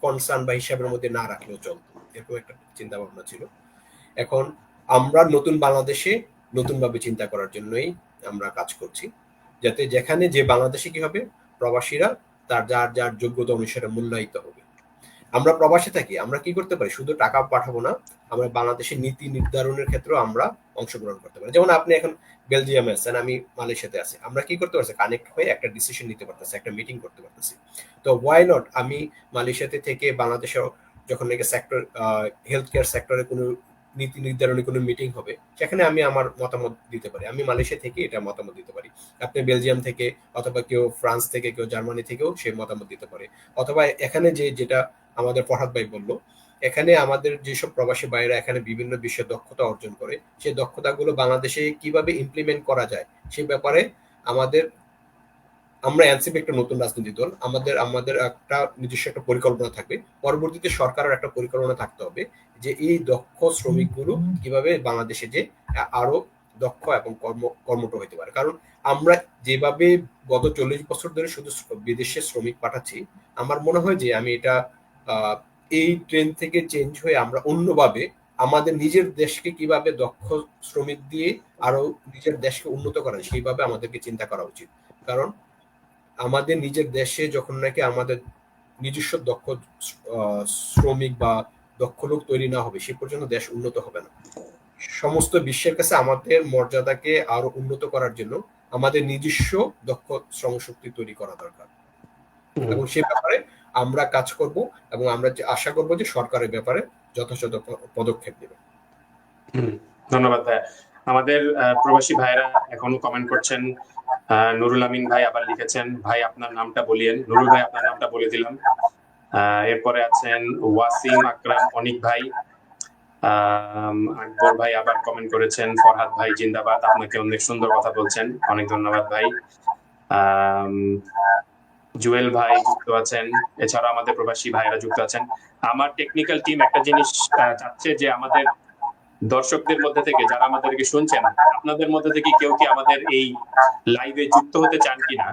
কনসার্ন বা হিসাবের মধ্যে না রাখলেও চলতো, এরকম একটা চিন্তা ভাবনা ছিল। এখন আমরা নতুন বাংলাদেশে নতুন ভাবে চিন্তা করার জন্যই আমরা কাজ করছি, যাতে যেখানে যে বাংলাদেশে কি হবে, প্রবাসীরা তার যার যার যোগ্যতা অনুসারে মূল্যায়িত হবে। আমরা প্রবাসে থাকি, আমরা কি করতে পারি, শুধু টাকা পাঠাবো না, আমরা বাংলাদেশের নীতি নির্ধারণের ক্ষেত্রেও আমরা অংশগ্রহণ করতে পারি। যেমন আপনি এখন বেলজিয়ামে আছেন, আমি মালয়েশিয়াতে আছি, আমরা কি করতে পারছি, কানেক্ট হয়ে একটা ডিসিশন নিতে পারতেছি, একটা মিটিং করতে পারতেছি। তো ওয়াই নট আমি মালয়েশিয়াতে থেকে বাংলাদেশে যখন নাকি সেক্টর হেলথ কেয়ার সেক্টরে কোনো নীতি নির্ধারণী কোনো মিটিং হবে, সেখানে আমি আমার মতামত দিতে পারি, আমি মালয়েশিয়া থেকে এটা মতামত দিতে পারি, আপনি বেলজিয়াম থেকে অথবা কেউ ফ্রান্স থেকে, কেউ জার্মানি থেকেও সে মতামত দিতে পারে। অথবা এখানে যেটা আমাদের ফরহাদ ভাই বললো, এখানে আমাদের যেসব প্রবাসী ভাইরা এখানে বিভিন্ন বিষয়ে দক্ষতা অর্জন করে, সেই দক্ষতাগুলো বাংলাদেশে কিভাবে ইমপ্লিমেন্ট করা যায় সে ব্যাপারে আমরা এনসিপি একটা নতুন রাজনৈতিক দল, আমাদের একটা নিজস্ব একটা পরিকল্পনা থাকবে, পরবর্তীতে সরকারের একটা পরিকল্পনা থাকতে হবে যে এই দক্ষ শ্রমিকগুলো কিভাবে বাংলাদেশে যে আরো দক্ষ এবং কর্মঠ হইতে পারে। কারণ আমরা যেভাবে গত 40 বছর ধরে শুধু বিদেশে শ্রমিক পাঠাচ্ছি, আমার মনে হয় যে আমি এটা এই ট্রেন থেকে চেঞ্জ হয়ে আমরা অন্যভাবে আমাদের নিজের দেশকে কিভাবে দক্ষ শ্রমিক দিয়ে আরো নিজের দেশকে উন্নত করা যায় সেইভাবে আমাদেরকে চিন্তা করা উচিত। কারণ আমাদের নিজের দেশে যখন নাকি আমাদের নিজস্ব দক্ষ শ্রমিক বা দক্ষ লোক তৈরি না হবে, সে পর্যন্ত দেশ উন্নত হবে না। সমস্ত বিশ্বের কাছে আমাদের মর্যাদাকে আরো উন্নত করার জন্য আমাদের নিজস্ব দক্ষ শ্রমশক্তি তৈরি করা দরকার, এবং সে ব্যাপারে আমরা কাজ করব এবং আমরা আশা করব যে সরকারের ব্যাপারে যথাযথ পদক্ষেপ নেবে। ধন্যবাদ ভাই। আমাদের প্রবাসী ভাইরা এখনো কমেন্ট করছেন। নুরুল আমিন ভাই আবার লিখেছেন, ভাই আপনার নামটা বলিয়েন। নুরুল ভাই আপনার নামটা বলে দিলাম। এরপরে আছেন ওয়াসিম আকরাম অনিক ভাই, আকবর ভাই আবার কমেন্ট করেছেন, ফরহাদ ভাই জিন্দাবাদ, আপনাকে অনেক সুন্দর কথা বলছেন, অনেক ধন্যবাদ ভাই। জুয়েল ভাই যুক্ত আছেন, এছাড়া আমাদের প্রবাসী ভাইরা যুক্ত আছেন। আমার টেকনিক্যাল টিম একটা জিনিস চাচ্ছে যে আমাদের দর্শকদের মধ্যে থেকে যারা আমাদেরকে শুনছেন, আপনাদের মধ্যে থেকে কেউ কি আমাদের এই লাইভে যুক্ত হতে চান কিনা,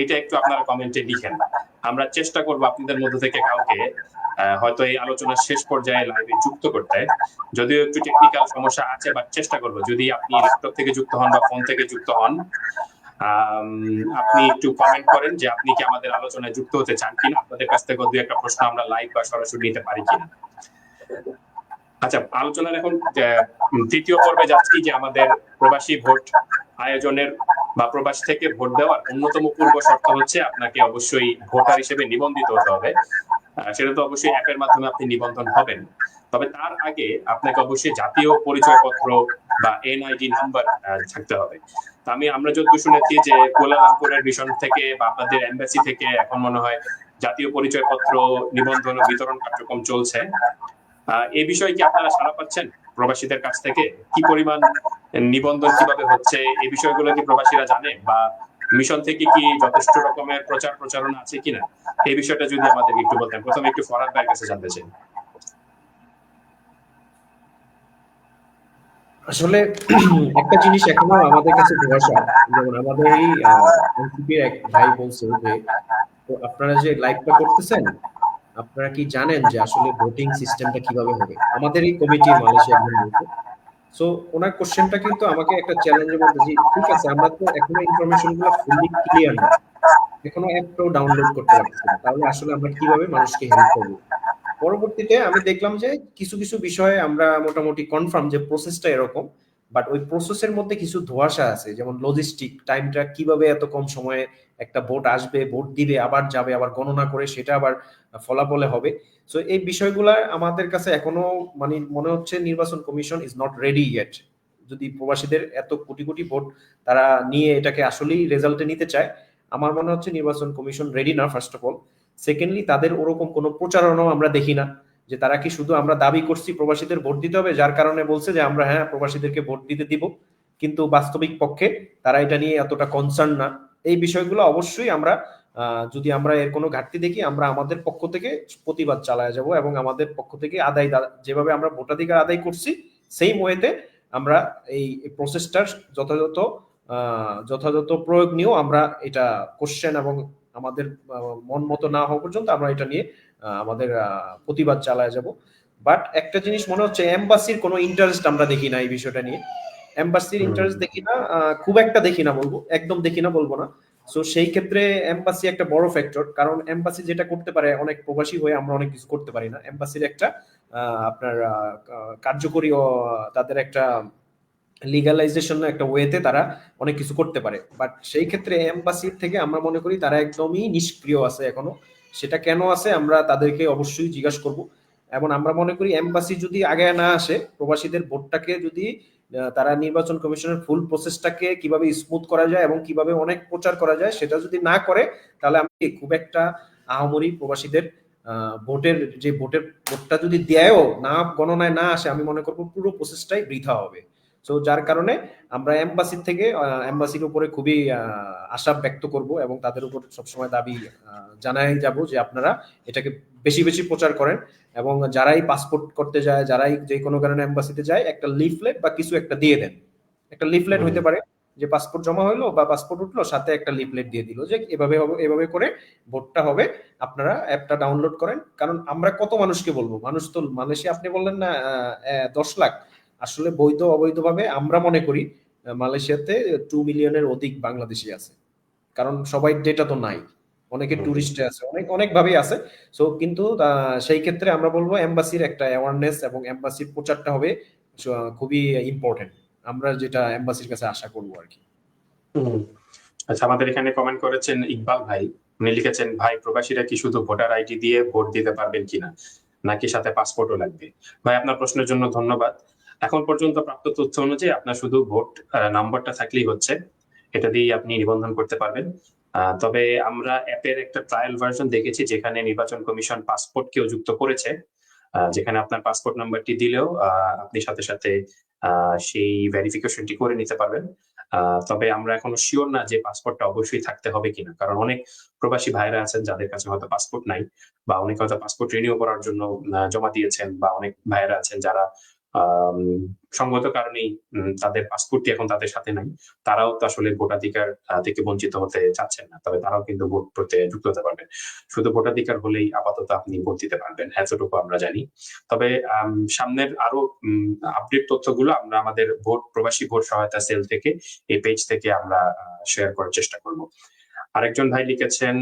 এটা একটু আপনারা কমেন্টে লিখেন। আমরা চেষ্টা করব আপনাদের মধ্যে থেকে কাউকে হয়তো এই আলোচনার শেষ পর্যায়ে লাইভে যুক্ত করতে। যদিও একটু টেকনিক্যাল সমস্যা আছে, বাট চেষ্টা করব। যদি আপনি ল্যাপটপ থেকে যুক্ত হন বা ফোন থেকে যুক্ত হন, আপনি একটু কমেন্ট করেন যে আপনি কি আমাদের আলোচনায় যুক্ত হতে চান কিনা। আপনাদের কাছ থেকে দুই একটা প্রশ্ন আমরা লাইভ বা সরাসরি নিতে পারি কিনা। আচ্ছা, আলোচনার এখন তৃতীয় পর্বে যাচ্ছি, যে আমাদের প্রবাসী ভোট আয়োজনের বা প্রবাস থেকে ভোট দেওয়ার অন্যতম পূর্ব শর্ত হচ্ছে আপনাকে অবশ্যই ভোটার হিসেবে নিবন্ধিত হতে হবে। সেটা তো অবশ্যই অ্যাপের মাধ্যমে আপনি নিবন্ধন হবেন। তবে তার আগে আপনাকে অবশ্যই জাতীয় পরিচয়পত্র বা এনআইডি নাম্বার থাকতে হবে। আমরা যতদূর শুনেছি যে কুয়ালালামপুরের মিশন থেকে বা আপনাদের এমবাসি থেকে এখন মনে হয় জাতীয় পরিচয়পত্র নিবন্ধন ও বিতরণ কার্যক্রম চলছে। এই বিষয়ে কি আপনারা সাড়া পাচ্ছেন প্রবাসীদের কাছ থেকে? কি পরিমাণ নিবন্ধন কিভাবে হচ্ছে, এই বিষয়গুলো কি প্রবাসীরা জানে, বা মিশন থেকে কি যথেষ্ট রকমের প্রচারণা আছে কিনা, এই বিষয়টা যদি আমাদের একটু বলতেন। প্রথমে একটু ফরহাদ ভাইয়ের কাছে জানতে চাই। আসলে একটা জিনিস এখনো আমাদের কাছে ভরসা, যেমন আমাদের এই এনসিপির এক ভাই বলছে যে আপনারা যে লাইভটা করতেছেন, আপনারা কি জানেন যে আসলে ভোটিং সিস্টেমটা কিভাবে হবে? আমাদের এই কমিটির মালয়েশিয়া একজন বলছে। সো ওনার কোশ্চেনটা কিন্তু আমাকে একটা চ্যালেঞ্জের মধ্যে, যে ঠিক আছে আমরা তো এখনো ইনফরমেশন গুলো ফুললি ক্লিয়ার না, এখনো অ্যাপটাও ডাউনলোড করতে পারতেছি না, তাহলে আসলে আমরা কিভাবে মানুষকে হেল্প করবো? পরবর্তীতে আমি দেখলাম যে কিছু কিছু বিষয়ে আমরা মোটামুটি কনফার্ম যে প্রসেসটা এরকম, বাট ওই প্রসেসের মধ্যে কিছু ধোঁয়াশা আছে, যেমন লজিস্টিক টাইমটা কিভাবে এত কম সময়ে একটা ভোট আসবে, ভোট দিবে, আবার যাবে, আবার গণনা করে সেটা আবার ফলাফলে হবে। সো এই বিষয়গুলা আমাদের কাছে এখনো মানে মনে হচ্ছে নির্বাচন commission is not ready yet. যদি প্রবাসীদের এত কোটি কোটি ভোট তারা নিয়ে এটাকে আসলেই রেজাল্টে নিতে চায়, আমার মনে হচ্ছে নির্বাচন কমিশন রেডি না, ফার্স্ট অফ অল। সেকেন্ডলি, তাদের ওরকম কোনো প্রচারণাও আমরা দেখি না, যে তারা কি শুধু আমরা দাবি করছি প্রবাসীদের ভোট দিতে হবে, যার কারণে বলছে যে আমরা হ্যাঁ প্রবাসীদেরকে ভোট দিতে দিব, কিন্তু বাস্তবিক পক্ষে তারা এটা নিয়ে এতটা কনসার্ন না। এই বিষয়গুলো অবশ্যই আমরা যদি আমরা এর কোনো ঘাটতি দেখি, আমরা আমাদের পক্ষ থেকে প্রতিবাদ চালায় যাব, এবং আমাদের পক্ষ থেকে যেভাবে আমরা ভোটাধিকার আদায় করছি সেই ওয়েতে আমরা এই প্রসেসটার যথাযথ যথাযথ প্রয়োগ নিয়েও আমরা এটা কোশ্চেন এবং আমাদের মন মতো না হওয়া পর্যন্ত আমরা এটা নিয়ে আমাদের প্রতিবাদ চালায় যাব। বাট একটা জিনিস মনে হচ্ছে, এম্বাসির কোনো ইন্টারেস্ট আমরা দেখি না এই বিষয়টা নিয়ে। এম্বাসির ইন্টারেস্ট দেখি না, খুব একটা দেখি না বলবো, একদম দেখি না বলবো না। সো সেই ক্ষেত্রে এম্বাসি একটা বড় ফ্যাক্টর, কারণ এম্বাসি যেটা করতে পারে, অনেক প্রবাসী হয়ে আমরা অনেক কিছু করতে পারি না। এম্বাসির একটা আপনার কার্যকরী তাদের একটা লিগালাইজেশন একটা ওয়েতে তারা অনেক কিছু করতে পারে। বাট সেই ক্ষেত্রে এম্বাসির থেকে আমরা মনে করি তারা একদমই নিষ্ক্রিয় আছে এখনো। সেটা কেন আছে আমরা তাদেরকে অবশ্যই জিজ্ঞাসা করব। এবং আমরা মনে করি এম্বাসি যদি আগে না আসে, প্রবাসীদের ভোটটাকে যদি তারা নির্বাচন কমিশনের ফুল প্রসেসটাকে কিভাবে স্মুথ করা যায় এবং কিভাবে অনেক প্রচার করা যায় সেটা যদি না করে, তাহলে আমি খুব একটা আহামরি প্রবাসীদের ভোটটা যদি দেয়ও না, গণনায় না আসে, আমি মনে করবো পুরো প্রসেসটাই বৃথা হবে। তো যার কারণে আমরা এম্বাসির উপরে খুবই আশা ব্যক্ত করব এবং তাদের উপর সবসময় দাবি জানাই যাব যে আপনারা এটাকে বেশি বেশি প্রচার করেন, এবং যারাই পাসপোর্ট করতে যায়, যারাই যে কোনো কারণে এম্বাসিতে যায়, একটা লিফলেট বা কিছু একটা দিয়ে দেন। একটা লিফলেট হইতে পারে যে পাসপোর্ট জমা হইলো বা পাসপোর্ট উঠলো, সাথে একটা লিফলেট দিয়ে দিল যে এভাবে হবে, এভাবে করে ভোটটা হবে, আপনারা অ্যাপটা ডাউনলোড করেন। কারণ আমরা কত মানুষকে বলবো, মানুষ তো মালয়েশিয়া আপনি বললেন না 10 লাখ, আসলে বৈধ অবৈধভাবে আমরা মনে করি মালয়েশিয়াতে 2 মিলিয়নের অধিক বাংলাদেশি আছে। কারণ সবাই ডেটা তো নাই, অনেকে টুরিস্টে আছে, অনেক অনেক ভাবেই আছে। সো কিন্তু সেই ক্ষেত্রে আমরা বলবো এম্বাসির একটা অ্যাওয়ারনেস এবং এম্বাসির প্রচারটা হবে খুবই ইম্পর্টেন্ট, আমরা যেটা এম্বাসির কাছে আশা করবো আর কি। আচ্ছা, আমাদের এখানে কমেন্ট করেছেন ইকবাল ভাই। উনি লিখেছেন, ভাই প্রবাসীরা কি শুধু ভোটার আইডি দিয়ে ভোট দিতে পারবেন কিনা, নাকি সাথে পাসপোর্টও লাগবে? ভাই আপনার প্রশ্নের জন্য ধন্যবাদ। এখন পর্যন্ত প্রাপ্ত তথ্য অনুযায়ী আপনার শুধু ভোট নাম্বারটা থাকলেই হচ্ছে, এটা দিয়ে আপনি নিবন্ধন করতে পারবেন। তবে আমরা অ্যাপের একটা ট্রায়াল ভার্সন দেখেছি যেখানে নির্বাচন কমিশন পাসপোর্ট কেও যুক্ত করেছে, যেখানে আপনার পাসপোর্ট নাম্বারটি দিলেও আপনি সাথে সাথে সেই ভেরিফিকেশনটি করে নিতে পারবেন। তবে আমরা এখনো শিওর না যে পাসপোর্টটা অবশ্যই থাকতে হবে কিনা, কারণ অনেক প্রবাসী ভাইরা আছেন যাদের কাছে হয়তো পাসপোর্ট নাই, বা অনেক হয়তো পাসপোর্ট রিনিউ করার জন্য জমা দিয়েছেন, বা অনেক ভাইরা আছেন যারা সঙ্গত কারণেই তাদের পাসপোর্টটি এখন তাদের সাথে নাই, তারাও তো আসলে ভোটাধিকার থেকে বঞ্চিত হতে চাচ্ছেন না, তবে তারাও কিন্তু ভোট করতে যুক্ত হতে পারবেন। শুধু ভোটাধিকার হলেই আপাতত আপনি ভোট দিতে পারবেন, এতটুকু আমরা জানি। তবে সামনের আরো আপডেট তথ্যগুলো আমরা আমাদের প্রবাসী ভোট সহায়তা সেল থেকে, এই পেজ থেকে আমরা শেয়ার করার চেষ্টা করব। আরেকজন ভাই লিখেছেন,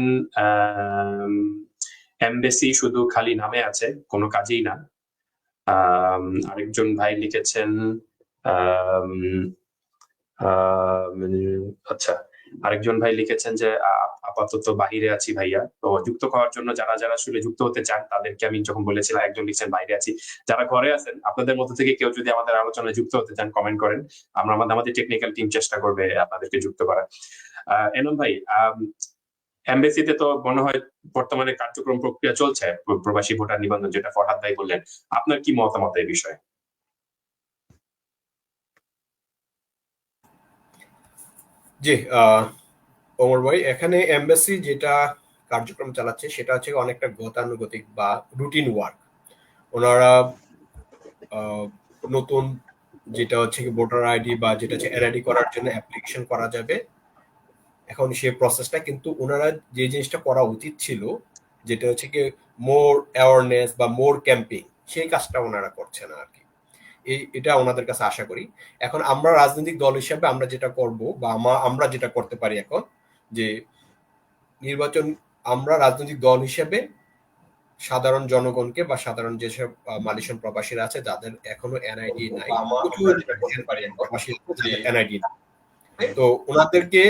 এমবেসি শুধু খালি নামে আছে, কোনো কাজেই না। আরেকজন ভাই লিখেছেন, আচ্ছা, আরেকজন ভাই লিখেছেন যে আপাতত বাহিরে আছি ভাইয়া। তো যুক্ত হওয়ার জন্য যারা যারা আসলে যুক্ত হতে চান তাদেরকে আমি যখন বলেছিলাম, একজন লিখছেন বাইরে আছি। যারা ঘরে আছেন, আপনাদের মধ্যে থেকে কেউ যদি আমাদের আলোচনায় যুক্ত হতে চান কমেন্ট করেন, আমরা আমাদের টেকনিক্যাল টিম চেষ্টা করবে আপনাদেরকে যুক্ত করার। এনম ভাই, এমবেসিতে তো মনে হয় বর্তমানে কার্যক্রম প্রক্রিয়া চলছে প্রবাসী ভোটার নিবন্ধন, যেটা ফরহাদ ভাই বললেন, আপনার কি মতামত এই বিষয়ে? জি, ওমর ভাই, এখানে এমবাসি যেটা কার্যক্রম চালাচ্ছে সেটা হচ্ছে অনেকটা গতানুগতিক বা রুটিন ওয়ার্ক। ওনারা নতুন যেটা হচ্ছে ভোটার আইডি বা যেটা হচ্ছে এনআইডি করার জন্য অ্যাপ্লিকেশন করা যাবে, এখন সেই প্রসেসটা কিন্তু ওনারা যে জিনিসটা করা উচিত ছিল, যেটা হচ্ছে কি মোর অ্যাওয়ারনেস বা মোর ক্যাম্পিং, সেই কাজটা ওনারা করছে না আর কি। এটা ওনাদের কাছে আশা করি। এখন আমরা রাজনৈতিক দল হিসেবে আমরা যেটা করব বা আমরা যেটা করতে পারি এখন, যে নির্বাচন, আমরা রাজনৈতিক দল হিসেবে সাধারণ জনগণকে বা সাধারণ যেসব মালয়েশিয়ান প্রবাসীরা আছে যাদের এখনো এনআইডি নাই, এনআইডি, তো ওনাদেরকে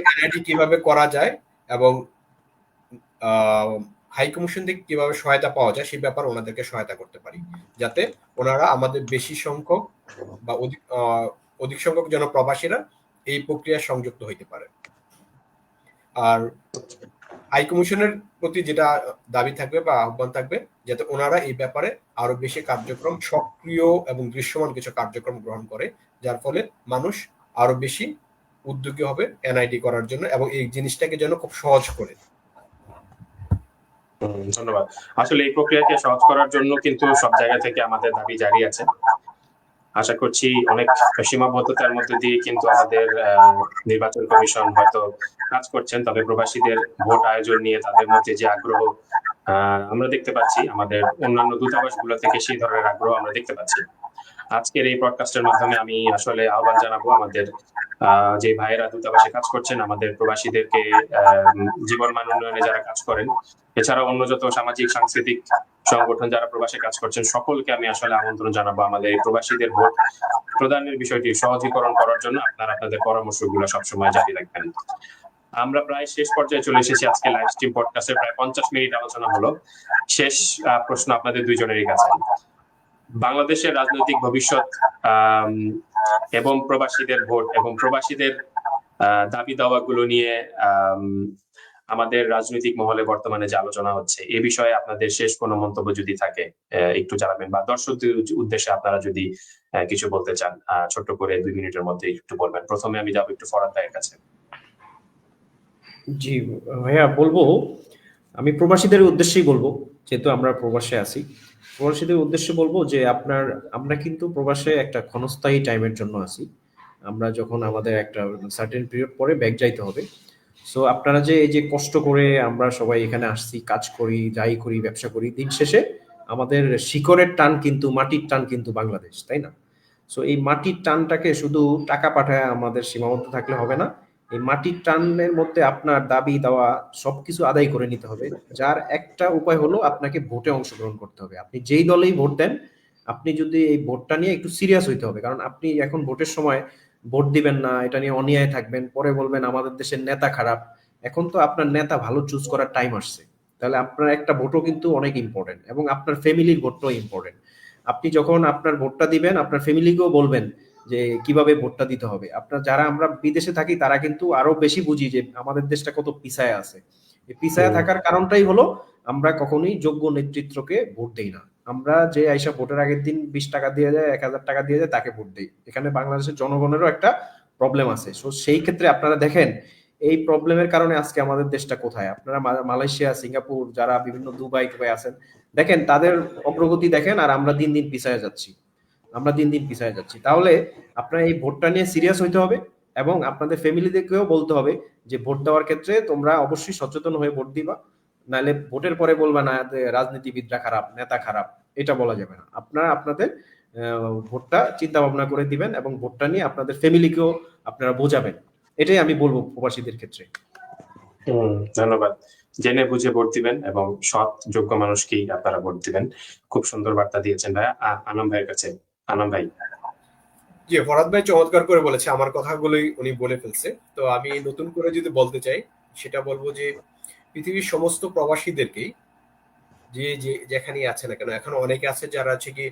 এনআইডি কিভাবে করা যায় এবং হাই কমিশন থেকে কিভাবে সহায়তা পাওয়া যায় সেই ব্যাপারে ওনাদেরকে সহায়তা করতে পারি, যাতে ওনারা আমাদের বেশি সংখ্যক বা অধিক সংখ্যক যেন প্রবাসীরা এই প্রক্রিয়ায় সংযুক্ত হইতে পারে। আর হাই কমিশনের প্রতি যেটা দাবি থাকবে বা আহ্বান থাকবে, যাতে ওনারা এই ব্যাপারে আরো বেশি কার্যক্রম, সক্রিয় এবং দৃশ্যমান কিছু কার্যক্রম গ্রহণ করে, যার ফলে মানুষ আরো বেশি উদ্যোগী হবে এনআইডি করার জন্য এবং এই জিনিসটাকে যেন খুব সহজ করে। ধন্যবাদ। আসলে এই প্রক্রিয়াকে সহজ করার জন্য কিন্তু সব জায়গা থেকে আমাদের দাবি জারি আছে। আশা করছি অনেক সীমাবদ্ধতার মধ্যে দিয়ে কিন্তু আমাদের নির্বাচন কমিশন হয়তো কাজ করছেন, তবে প্রবাসীদের ভোট আয়োজন নিয়ে তাদের মধ্যে যে আগ্রহ আমরা দেখতে পাচ্ছি, আমাদের অন্যান্য দূতাবাসগুলো থেকে সেই ধরনের আগ্রহ আমরা দেখতে পাচ্ছি। আজকের এই ব্রডকাস্টের মাধ্যমে আমি আসলে আহ্বান জানাবো আমাদের যে ভাইয়েরা দূতাবাসে কাজ করছেন, আমাদের প্রবাসীদেরকে জীবন মান উন্নয়নে যারা কাজ করেন, এছাড়া অন্য যত সামাজিক সাংস্কৃতিক সংগঠন যারা প্রবাসে কাজ করছেন, সকলকে আমি আসলে আমন্ত্রণ জানাবো আমাদের এই প্রবাসীদের ভোট প্রদানের বিষয়টি সহজীকরণ করার জন্য আপনারা আপনাদের পরামর্শগুলো সবসময় জারি রাখবেন। আমরা প্রায় শেষ পর্যায়ে চলে এসেছি। আজকে লাইভ স্ট্রিম পডকাস্টের প্রায় 50 মিনিট আলোচনা হলো। শেষ প্রশ্ন আপনাদের দুইজনেরই কাছে, বাংলাদেশের রাজনৈতিক ভবিষ্যৎ এবং প্রবাসীদের ভোট এবং প্রবাসীদের দাবি দাওয়াগুলো নিয়ে আমাদের রাজনৈতিক মহলে বর্তমানে যে আলোচনা হচ্ছে, এ বিষয়ে আপনাদের শেষ কোনো মন্তব্য যদি থাকে একটু জানাবেন, বা দর্শকদের উদ্দেশ্যে আপনারা যদি কিছু বলতে চান ছোট্ট করে 2 মিনিটের মধ্যে একটু বলবেন। প্রথমে আমি যাবো একটু ফরহাদ ভাইয়ের কাছে। জি ভাইয়া, বলবো আমি প্রবাসীদের উদ্দেশ্যেই বলবো, যেহেতু আমরা প্রবাসে আছি, প্রবাসীদের উদ্দেশ্যে বলবো যে আমরা কিন্তু প্রবাসে একটা ক্ষণস্থায়ী টাইমের জন্য আছি। আমরা যখন আমাদের একটা সার্টেন পিরিয়ড পরে ব্যাক যাইতে হবে। সো আপনারা যে এই যে কষ্ট করে আমরা সবাই এখানে আসছি, কাজ করি, যাই করি, ব্যবসা করি, দিন শেষে আমাদের শিকড়ের টান কিন্তু, মাটির টান কিন্তু বাংলাদেশ, তাই না? সো এই মাটির টানটাকে শুধু টাকা পাঠায় আমাদের সীমাবদ্ধ থাকলে হবে না। এই মাটির টানের মধ্যে আপনার দাবি দেওয়া সবকিছু আদায় করে নিতে হবে। যার একটা উপায় হলো আপনাকে ভোটে অংশগ্রহণ করতে হবে। আপনি যেই দলেই ভোট দেন, আপনি যদি এই ভোটটা নিয়ে একটু সিরিয়াস হইতে হবে। কারণ আপনি এখন ভোটের সময় ভোট দিবেন না, এটা নিয়ে অনিয়ায় থাকবেন, পরে বলবেন আমাদের দেশের নেতা খারাপ। এখন তো আপনার নেতা ভালো চুজ করার টাইম আসছে। তাহলে আপনার একটা ভোটও কিন্তু অনেক ইম্পর্টেন্ট, এবং আপনার ফ্যামিলির ভোটটাও ইম্পর্টেন্ট। আপনি যখন আপনার ভোটটা দিবেন, আপনার ফ্যামিলিকেও বলবেন যে কিভাবে ভোটটা দিতে হবে। আপনার যারা আমরা বিদেশে থাকি তারা কিন্তু আরো বেশি বুঝি যে আমাদের দেশটা কত পিছায় আছে। এই পিছায় থাকার কারণটাই হলো আমরা কখনোই যোগ্য নেতৃত্বকে ভোট দেই না। আমরা যে আইসা ভোটের আগের দিন 20 টাকা দিয়ে যায়, 1000 টাকা দিয়ে যায়, তাকে ভোট দেই। এখানে বাংলাদেশের জনগণেরও একটা প্রবলেম আছে। সো সেই ক্ষেত্রে আপনারা দেখেন এই প্রবলেমের কারণে আজকে আমাদের দেশটা কোথায়। আপনারা মালয়েশিয়া, সিঙ্গাপুর, যারা বিভিন্ন দুবাই টুবাই আছেন, দেখেন তাদের অগ্রগতি দেখেন, আর আমরা দিন দিন পিছায় যাচ্ছি। তাহলে আপনার এই ভোটটা নিয়ে সিরিয়াস হইতে হবে, এবং আপনাদের ফ্যামিলিদেরকেও বলতে হবে যে ভোট দেওয়ার ক্ষেত্রে তোমরা অবশ্যই সচেতন হয়ে ভোট দিবা। নাহলে ভোটের পরে বলবা না রাজনীতিবিদরা খারাপ, নেতা খারাপ, এটা বলা যাবে না। আপনারা আপনাদের ভোটটা চিন্তা ভাবনা করে দিবেন, এবং ভোটটা নিয়ে আপনাদের ফ্যামিলিকেও আপনারা বোঝাবেন। এটাই আমি বলবো প্রবাসীদের ক্ষেত্রে। ধন্যবাদ। জেনে বুঝে ভোট দিবেন এবং সৎ যোগ্য মানুষকেই আপনারা ভোট দিবেন। খুব সুন্দর বার্তা দিয়েছেন ভাই। আনাম ভাইয়ের কাছে। আনাম ভাই। জি, ফরহাদ ভাই চমৎকার করে বলেছে, আমার কথাগুলোই উনি বলে ফেলছে। তো আমি নতুন করে যদি বলতে চাই, সেটা বলবো যে পৃথিবীর সমস্ত প্রবাসীদেরকেই, যে যেখানেই আছে না কেন, এখন অনেকে আছে যারা হচ্ছে কি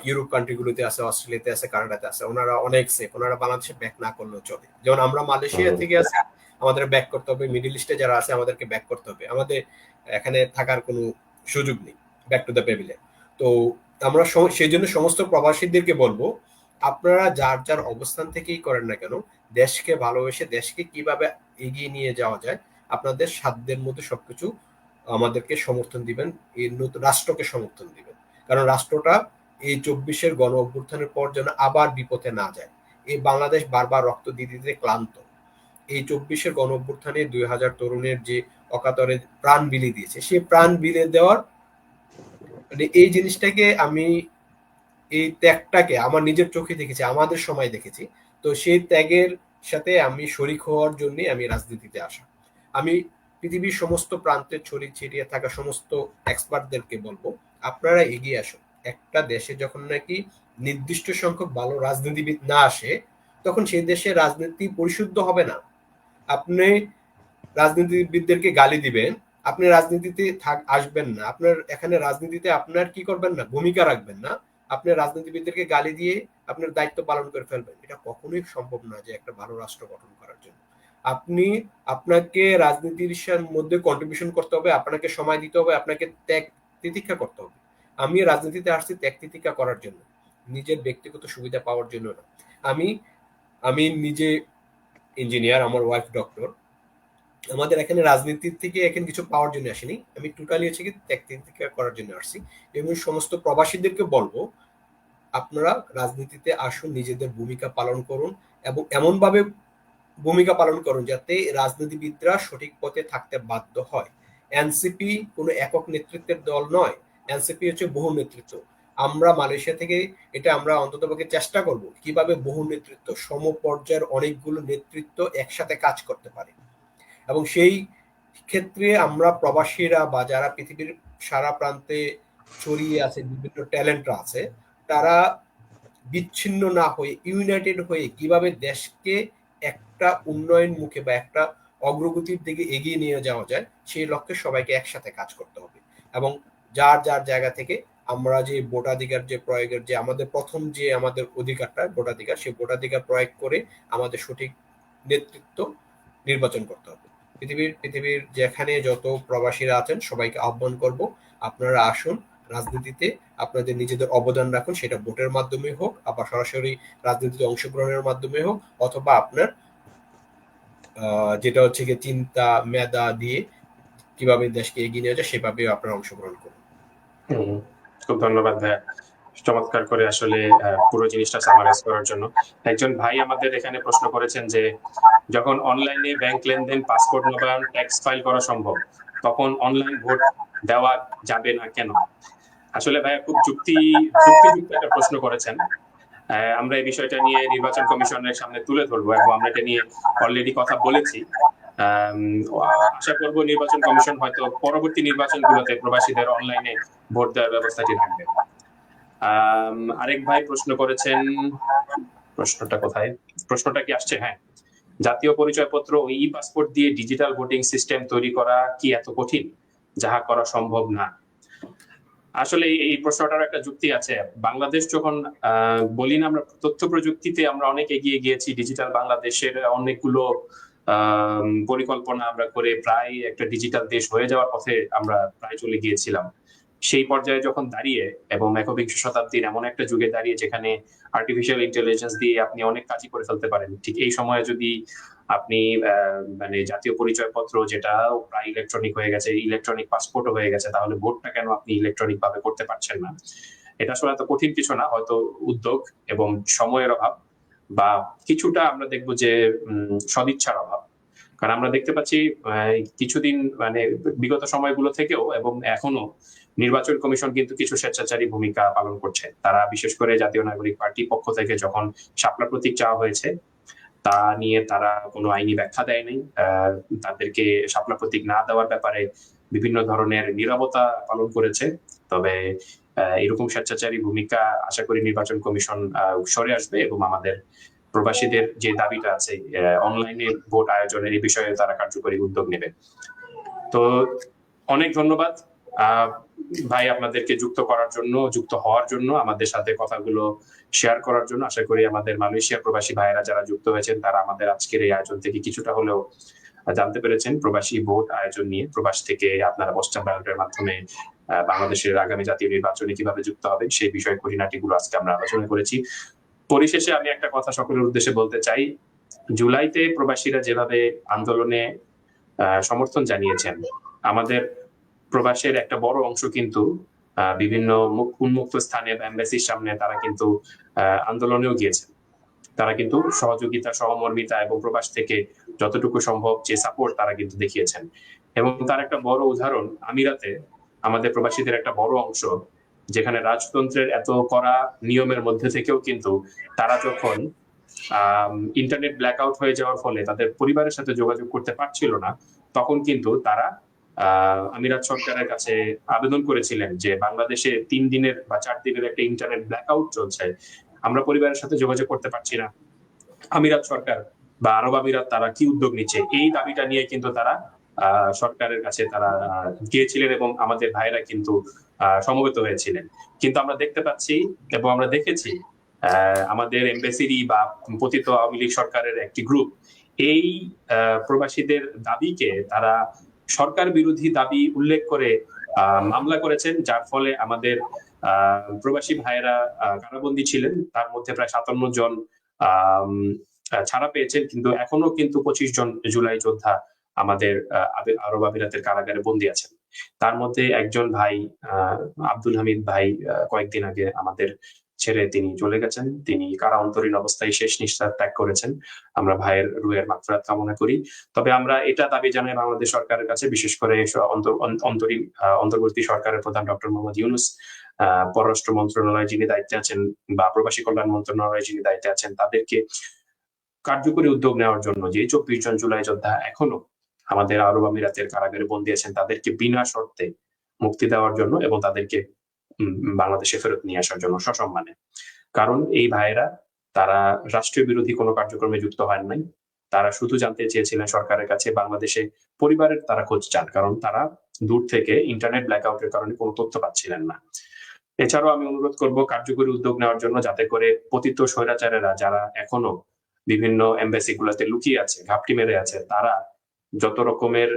ইউরোপ কান্ট্রিগুলোতে আছে, অস্ট্রেলিয়াতে আছে, কানাডাতে আছে, ওনারা অনেক সেফ, ওনারা বাংলাদেশে ব্যাক না করলেও চলে। যেমন আমরা মালয়েশিয়া থেকে আছি, আমাদের ব্যাক করতে হবে। মিডল ইস্টে যারা আছে আমাদেরকে ব্যাক করতে হবে, আমাদের এখানে থাকার কোনো সুযোগ নেই, ব্যাক টু দ্য প্যাভিলিয়ন। তো আমরা সেই জন্য সমস্ত প্রবাসীদেরকে বলবো, আপনারা যার যার অবস্থান থেকেই করেন না কেন, দেশকে ভালোবেসে দেশকে কিভাবে এগিয়ে নিয়ে যাওয়া যায় আপনাদের সাধ্যের মধ্যে সবকিছু আমাদেরকে সমর্থন দিবেন, এই নতুন রাষ্ট্রকে সমর্থন দিবেন। কারণ রাষ্ট্রটা এই 24-এর গণ অভ্যুত্থানের পর যেন আবার বিপথে না যায়। এই বাংলাদেশ বারবার রক্ত দিতে দিতে ক্লান্ত। এই 24-এর গণ অভ্যুত্থানে 2000 তরুণের যে অকাতরে প্রাণ বিলি দিয়েছে, সেই প্রাণ বিলি দেওয়ার মানে এই জিনিসটাকে আমি, এই ত্যাগটাকে আমার নিজের চোখে দেখেছি, আমাদের সময় দেখেছি। তো সেই ত্যাগের সাথে আমি শরিক হওয়ার জন্য আমি রাজনীতিতে আসা। আমি পৃথিবীর সমস্ত প্রান্তে ছড়িয়ে ছিটিয়ে থাকা সমস্ত এক্সপার্টদেরকে বলবো, আপনারা এগিয়ে আসুন। একটা দেশে যখন নাকি নির্দিষ্ট সংখ্যক ভালো রাজনীতিবিদ না আসে, তখন সেই দেশে রাজনীতি পরিশুদ্ধ হবে না। আপনি রাজনীতিবিদদেরকে গালি দিবেন, আপনি রাজনীতিতে আসবেন না, আপনার এখানে রাজনীতিতে আপনার কি করবেন না, ভূমিকা রাখবেন না, আপনি রাজনীতিবিদদেরকে গালি দিয়ে আপনার দায়িত্ব পালন করে ফেলবেন। এটা কখনোই সম্ভব না যে একটা ভালো রাষ্ট্র গঠন করার জন্য। আপনাকে রাজনীতির মধ্যে কন্ট্রিবিউশন করতে হবে, আপনাকে সময় দিতে হবে, আপনাকে ত্যাগ তিতিক্ষা করতে হবে। আমি রাজনীতিতে আসছি ত্যাগ তিতিক্ষা করার জন্য, নিজের ব্যক্তিগত সুবিধা পাওয়ার জন্য না। আমি নিজে ইঞ্জিনিয়ার, আমার ওয়াইফ ডক্টর। আমাদের এখানে রাজনীতির থেকে এখানে কিছু পাওয়ার জন্য আসেনি, আমি টোটালি হচ্ছে কি ত্যাগ তিতিক্ষা করার জন্য আসছি। এবং সমস্ত প্রবাসীদেরকে বলবো, আপনারা রাজনীতিতে আসুন, নিজেদের ভূমিকা পালন করুন এবং এমনভাবে ভূমিকা পালন করুন যাতে রাজনীতিবিদরা সঠিক পথে থাকতে বাধ্য হয়। এনসিপি কোনো একক নেতৃত্বের দল নয়, এনসিপি হচ্ছে বহু নেতৃত্ব। আমরা মালয়েশিয়া থেকে এটা আমরা অন্ততপক্ষে চেষ্টা করব কিভাবে বহু নেতৃত্ব, সমপর্যায়ের অনেকগুলো নেতৃত্ব একসাথে কাজ করতে পারে। এবং সেই ক্ষেত্রে আমরা প্রবাসীরা বা যারা পৃথিবীর সারা প্রান্তে ছড়িয়ে আছে, বিভিন্ন ট্যালেন্টরা আছে, তারা বিচ্ছিন্ন না হয়ে ইউনাইটেড হয়ে কিভাবে দেশকে একটা উন্নয়ন মুখে বা একটা অগ্রগতির দিকে এগিয়ে নিয়ে যাওয়া যায়, সেই লক্ষ্যে সবাইকে একসাথে কাজ করতে হবে। এবং যার যার জায়গা থেকে আমরা যে ভোটাধিকার যে প্রয়োগের যে আমাদের প্রথম যে আমাদের অধিকারটা ভোটাধিকার, সেই ভোটাধিকার প্রয়োগ করে আমাদের সঠিক নেতৃত্ব নির্বাচন করতে হবে। পৃথিবীর যেখানে যত প্রবাসীরা আছেন সবাইকে আহ্বান করব, আপনারা আসুন রাজনীতিতে, আপনাদের নিজেদের অবদান রাখুন, সেটা ভোটের মাধ্যমে হোক, আবার সরাসরি রাজনীতিতে অংশগ্রহণের মাধ্যমে হোক, অথবা আপনার যেটা হচ্ছে গিয়ে চিন্তা মেধা দিয়ে কিভাবে দেশকে এগিয়ে নিয়ে যায় সেভাবে আপনারা অংশগ্রহণ করুন। খুব ধন্যবাদ ভাইয়া, চমৎকার করে আসলে পুরো জিনিসটা সামারাইজ করার জন্য। একজন ভাই আমাদের এখানে প্রশ্ন করেছেন যে যখন অনলাইনে ব্যাংক লেনদেন, পাসপোর্ট নবায়ন, ট্যাক্স ফাইল করা সম্ভব, তখন অনলাইন ভোট দেওয়া যাবে না কেন? আসলে ভাইয়া খুব যুক্তিযুক্ত একটা প্রশ্ন করেছেন। আমরা এই বিষয়টা নিয়ে নির্বাচন কমিশনের সামনে তুলে ধরবো এবং আমরা এটা নিয়ে অলরেডি কথা বলেছি। আশা করব নির্বাচন কমিশন হয়তো পরবর্তী নির্বাচনগুলোতে প্রবাসীদের অনলাইনে ভোট দেওয়ার ব্যবস্থাটি রাখবে। আরেক ভাই প্রশ্ন করেছেন, প্রশ্নটা কোথায়, প্রশ্নটা কি আসছে? হ্যাঁ, জাতীয় পরিচয়পত্র ও ই পাসপোর্ট দিয়ে ডিজিটাল ভোটিং সিস্টেম তৈরি করা কি এত কঠিন যাহা করা সম্ভব না? আসলে এই প্রশ্নটার একটা যুক্তি আছে। বাংলাদেশ যখন বলি না আমরা তথ্য প্রযুক্তিতে আমরা অনেক এগিয়ে গিয়েছি, ডিজিটাল বাংলাদেশের অনেকগুলো পরিকল্পনা আমরা করে প্রায় একটা ডিজিটাল দেশ হয়ে যাওয়ার পথে আমরা প্রায় চলে গিয়েছিলাম। সেই পর্যায়ে যখন দাঁড়িয়ে এবং একবিংশ শতাব্দীর এমন একটা যুগে দাঁড়িয়ে যেখানে আর্টিফিশিয়াল ইন্টেলিজেন্স দিয়ে আপনি অনেক কাজই করে ফেলতে পারেন, ঠিক এই সময়ে যদি আপনি মানে জাতীয় পরিচয়পত্র যেটা প্রায় ইলেকট্রনিক হয়ে গেছে, ইলেকট্রনিক পাসপোর্টও হয়ে গেছে, তাহলে ভোটটা কেন আপনি ইলেকট্রনিক ভাবে করতে পারছেন না? এটা আসলে এত কঠিন কিছু না, হয়তো উদ্যোগ এবং সময়ের অভাব বা কিছুটা আমরা দেখবো যে সদিচ্ছার অভাব। কারণ আমরা দেখতে পাচ্ছি কিছুদিন মানে বিগত সময়গুলো থেকেও এবং এখনো নির্বাচন কমিশন কিন্তু কিছু স্বেচ্ছাচারী ভূমিকা পালন করছে। তারা বিশেষ করে জাতীয় নাগরিক পার্টির পক্ষ থেকে যখন শাপলা প্রতীক চাওয়া হয়েছে তা নিয়ে তারা কোনো আইনি ব্যাখ্যা দেয়নি। তাদেরকে শাপলা প্রতীক না দেওয়ার ব্যাপারে বিভিন্ন ধরনের নীরবতা পালন করেছে। তবে এরকম স্বেচ্ছাচারী ভূমিকা আশা করি নির্বাচন কমিশন সরে আসবে এবং আমাদের প্রবাসীদের যে দাবিটা আছে অনলাইনে ভোট আয়োজনের এই বিষয়ে তারা কার্যকরী উদ্যোগ নেবে। তো অনেক ধন্যবাদ ভাই আপনাদেরকে যুক্ত হওয়ার জন্য, আমাদের সাথে কথাগুলো শেয়ার করার জন্য। আশা করি আমাদের মালয়েশিয়া প্রবাসী ভাইয়েরা যারা যুক্ত হয়েছেন তারা আমাদের আজকের এই আয়োজন থেকে কিছুটা হলেও জানতে পেরেছেন প্রবাসী ভোট আয়োজন নিয়ে। প্রবাস থেকে আপনারা পোস্টাল ব্যালটের মাধ্যমে বাংলাদেশের আগামী জাতীয় নির্বাচনে কিভাবে যুক্ত হবে সেই বিষয়ে খুঁটিনাটিগুলো আজকে আমরা আলোচনা করেছি। পরিশেষে আমি একটা কথা সকলের উদ্দেশ্যে বলতে চাই, জুলাইতে প্রবাসীরা যেভাবে আন্দোলনে সমর্থন জানিয়েছেন, আমাদের প্রবাসের একটা বড় অংশ কিন্তু বিভিন্ন উন্মুক্ত স্থানে এমবাসির সামনে তারা কিন্তু আন্দোলনেও গিয়েছেন। তারা কিন্তু সহযোগিতা, সহমর্মিতা এবং প্রবাস থেকে যতটুকু সম্ভব যে সাপোর্ট তারা কিন্তু দেখিয়েছেন। এবং তার একটা বড় উদাহরণ আমিরাতে আমাদের প্রবাসীদের একটা বড় অংশ, যেখানে রাজতন্ত্রের এত কড়া নিয়মের মধ্যে থেকেও কিন্তু তারা যখন ইন্টারনেট ব্ল্যাকআউট হয়ে যাওয়ার ফলে তাদের পরিবারের সাথে যোগাযোগ করতে পারছিল না, তখন কিন্তু তারা আমিরাত সরকারের কাছে আবেদন করেছিলেন যে বাংলাদেশে 3 দিনের বা 4 দিনের একটা ইন্টারনেট ব্ল্যাকআউট চলছে, আমরা পরিবারের সাথে যোগাযোগ করতে পারছি না, আমিরাত সরকার বা আরব আমিরাত তারা কি উদ্যোগ নিচ্ছে? এই দাবিটা নিয়ে কিন্তু তারা সরকারের কাছে তারা গিয়েছিলেন এবং আমাদের ভাইরা কিন্তু সমবেত হয়েছিলেন। কিন্তু আমরা দেখতে পাচ্ছি এবং আমরা দেখেছি আমাদের এমবেসিরই বা পতিত আওয়ামী লীগ সরকারের একটি গ্রুপ এই প্রবাসীদের দাবিকে তারা সরকার বিরোধী দাবি উল্লেখ করে মামলা করেছেন, যার ফলে আমাদের প্রবাসী ভাইয়েরা কারাবন্দী ছিলেন। তার মধ্যে প্রায় 57 জন ছাড়া পেয়েছেন, কিন্তু এখনো কিন্তু 25 জন জুলাই যোদ্ধা আমাদের আরব আমিরাতের কারাগারে বন্দী আছেন। তার মধ্যে একজন ভাই আব্দুল হামিদ ভাই কয়েকদিন আগে আমাদের ছেড়ে তিনি চলে গেছেন। তিনি কারা অন্তরীণ অবস্থায় শেষ নিঃশ্বাস ত্যাগ করেছেন। আমরা ভাইয়ের রুহের মাগফিরাত কামনা করি। তবে আমরা এটা দাবি জানাই বাংলাদেশ সরকারের কাছে, বিশেষ করে অন্তর্বর্তী সরকারের প্রধান ডক্টর মোহাম্মদ ইউনূস, পররাষ্ট্র মন্ত্রণালয়ে যিনি দায়িত্বে আছেন বা প্রবাসী কল্যাণ মন্ত্রণালয়ে যিনি দায়িত্বে আছেন, তাদেরকে কার্যকরী উদ্যোগ নেওয়ার জন্য যে 24 জন জুলাই যোদ্ধা এখনো আমাদের আরব আমিরাতের কারাগারে বন্দী আছেন, তাদেরকে বিনা শর্তে মুক্তি দেওয়ার জন্য এবং তাদেরকে বাংলাদেশে ফেরত নিয়ে আসার জন্য সসম্মানে। কারণ এই ভাইয়েরা তারা রাষ্ট্রীয় বিরোধী কোনো কার্যক্রমে যুক্ত হন নাই। তারা শুধু জানতে চেয়েছিলেন সরকারের কাছে বাংলাদেশে পরিবারের তারা খোঁজ চান, কারণ তারা দূর থেকে ইন্টারনেট ব্ল্যাকআউটের কারণে কোনো তথ্য পাচ্ছিলেন না। এছাড়াও আমি অনুরোধ করব কার্যকরী উদ্যোগ নেওয়ার জন্য, যাতে করে পতিত স্বৈরাচারেরা যারা এখনো বিভিন্ন এমবাসি গুলাতে লুকিয়ে আছে, ঘাপটি মেরে আছে, তারা যত রকমের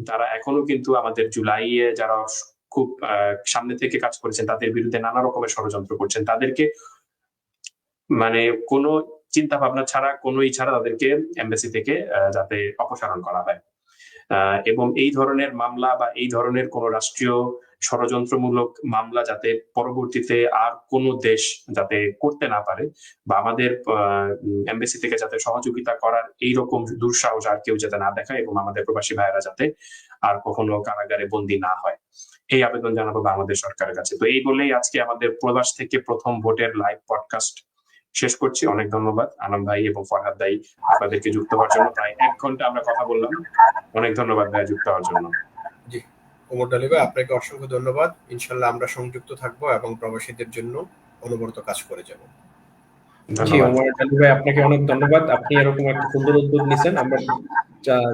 তারা এখনো কিন্তু আমাদের জুলাইয়ে যারা খুব সামনে থেকে কাজ করেছেন তাদের বিরুদ্ধে নানা রকমের ষড়যন্ত্র করছেন, তাদেরকে মানে কোনো চিন্তা ভাবনা ছাড়া, কোনো ছাড়া তাদেরকে এমবাসি থেকে যাতে অপসারণ করা হয়। এবং এই ধরনের মামলা বা এই ধরনের কোন রাষ্ট্রীয় ষড়যন্ত্রমূলক মামলা যাতে পরবর্তীতে আর কোন দেশ যাতে করতে না পারে, বা আমাদের এমবাসি থেকে যাতে সহযোগিতা করার এইরকম দুঃসাহস আর কেউ যাতে না দেখায়, এবং আমাদের প্রবাসী ভাইয়েরা যাতে আর কখনো কারাগারে বন্দী না হয়, এই আবেদন জানাবো বাংলাদেশ সরকারের কাছে। তো এই বলেই আজকে আমাদের প্রবাস থেকে প্রথম ভোটের লাইভ পডকাস্ট শেষ করছি। অনেক ধন্যবাদ আনাম ভাই এবং ফরহাদ ভাই আপনাদেরকে যুক্ত হওয়ার জন্য। প্রায় 1 ঘন্টা আমরা কথা বললাম। অনেক ধন্যবাদ ভাই যুক্ত হওয়ার জন্য। জি, ওমর আলী ভাই, আপনাকে অসংখ্য ধন্যবাদ। ইনশাল্লাহ আমরা সংযুক্ত থাকবো এবং প্রবাসীদের জন্য অনবরত কাজ করে যাব। জি, ওমর আলী ভাই, আপনাকে অনেক ধন্যবাদ। আপনি এরকম একটা সুন্দর উদ্যোগ নিছেন। আমরা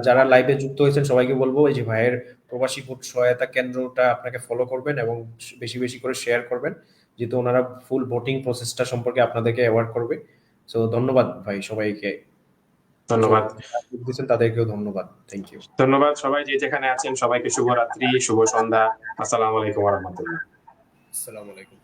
যারা লাইভে যুক্ত হয়েছেন সবাইকে বলবো এই যে ভাইয়ের প্রবাসী ভোট সহায়তা কেন্দ্রটা আপনাকে ফলো করবেন এবং বেশি বেশি করে শেয়ার করবেন, যেহেতু ওনারা ফুল ভোটিং প্রসেসটা সম্পর্কে আপনাদেরকে অ্যাওয়ার্ড করবে। সো ধন্যবাদ ভাই সবাইকে। ধন্যবাদ তাদেরকেও ধন্যবাদ। Thank you. ধন্যবাদ সবাই যে যেখানে আছেন, সবাইকে শুভরাত্রি, শুভ সন্ধ্যা। আসসালামু আলাইকুম ওয়া রাহমাতুল্লাহ। আসসালামু আলাইকুম।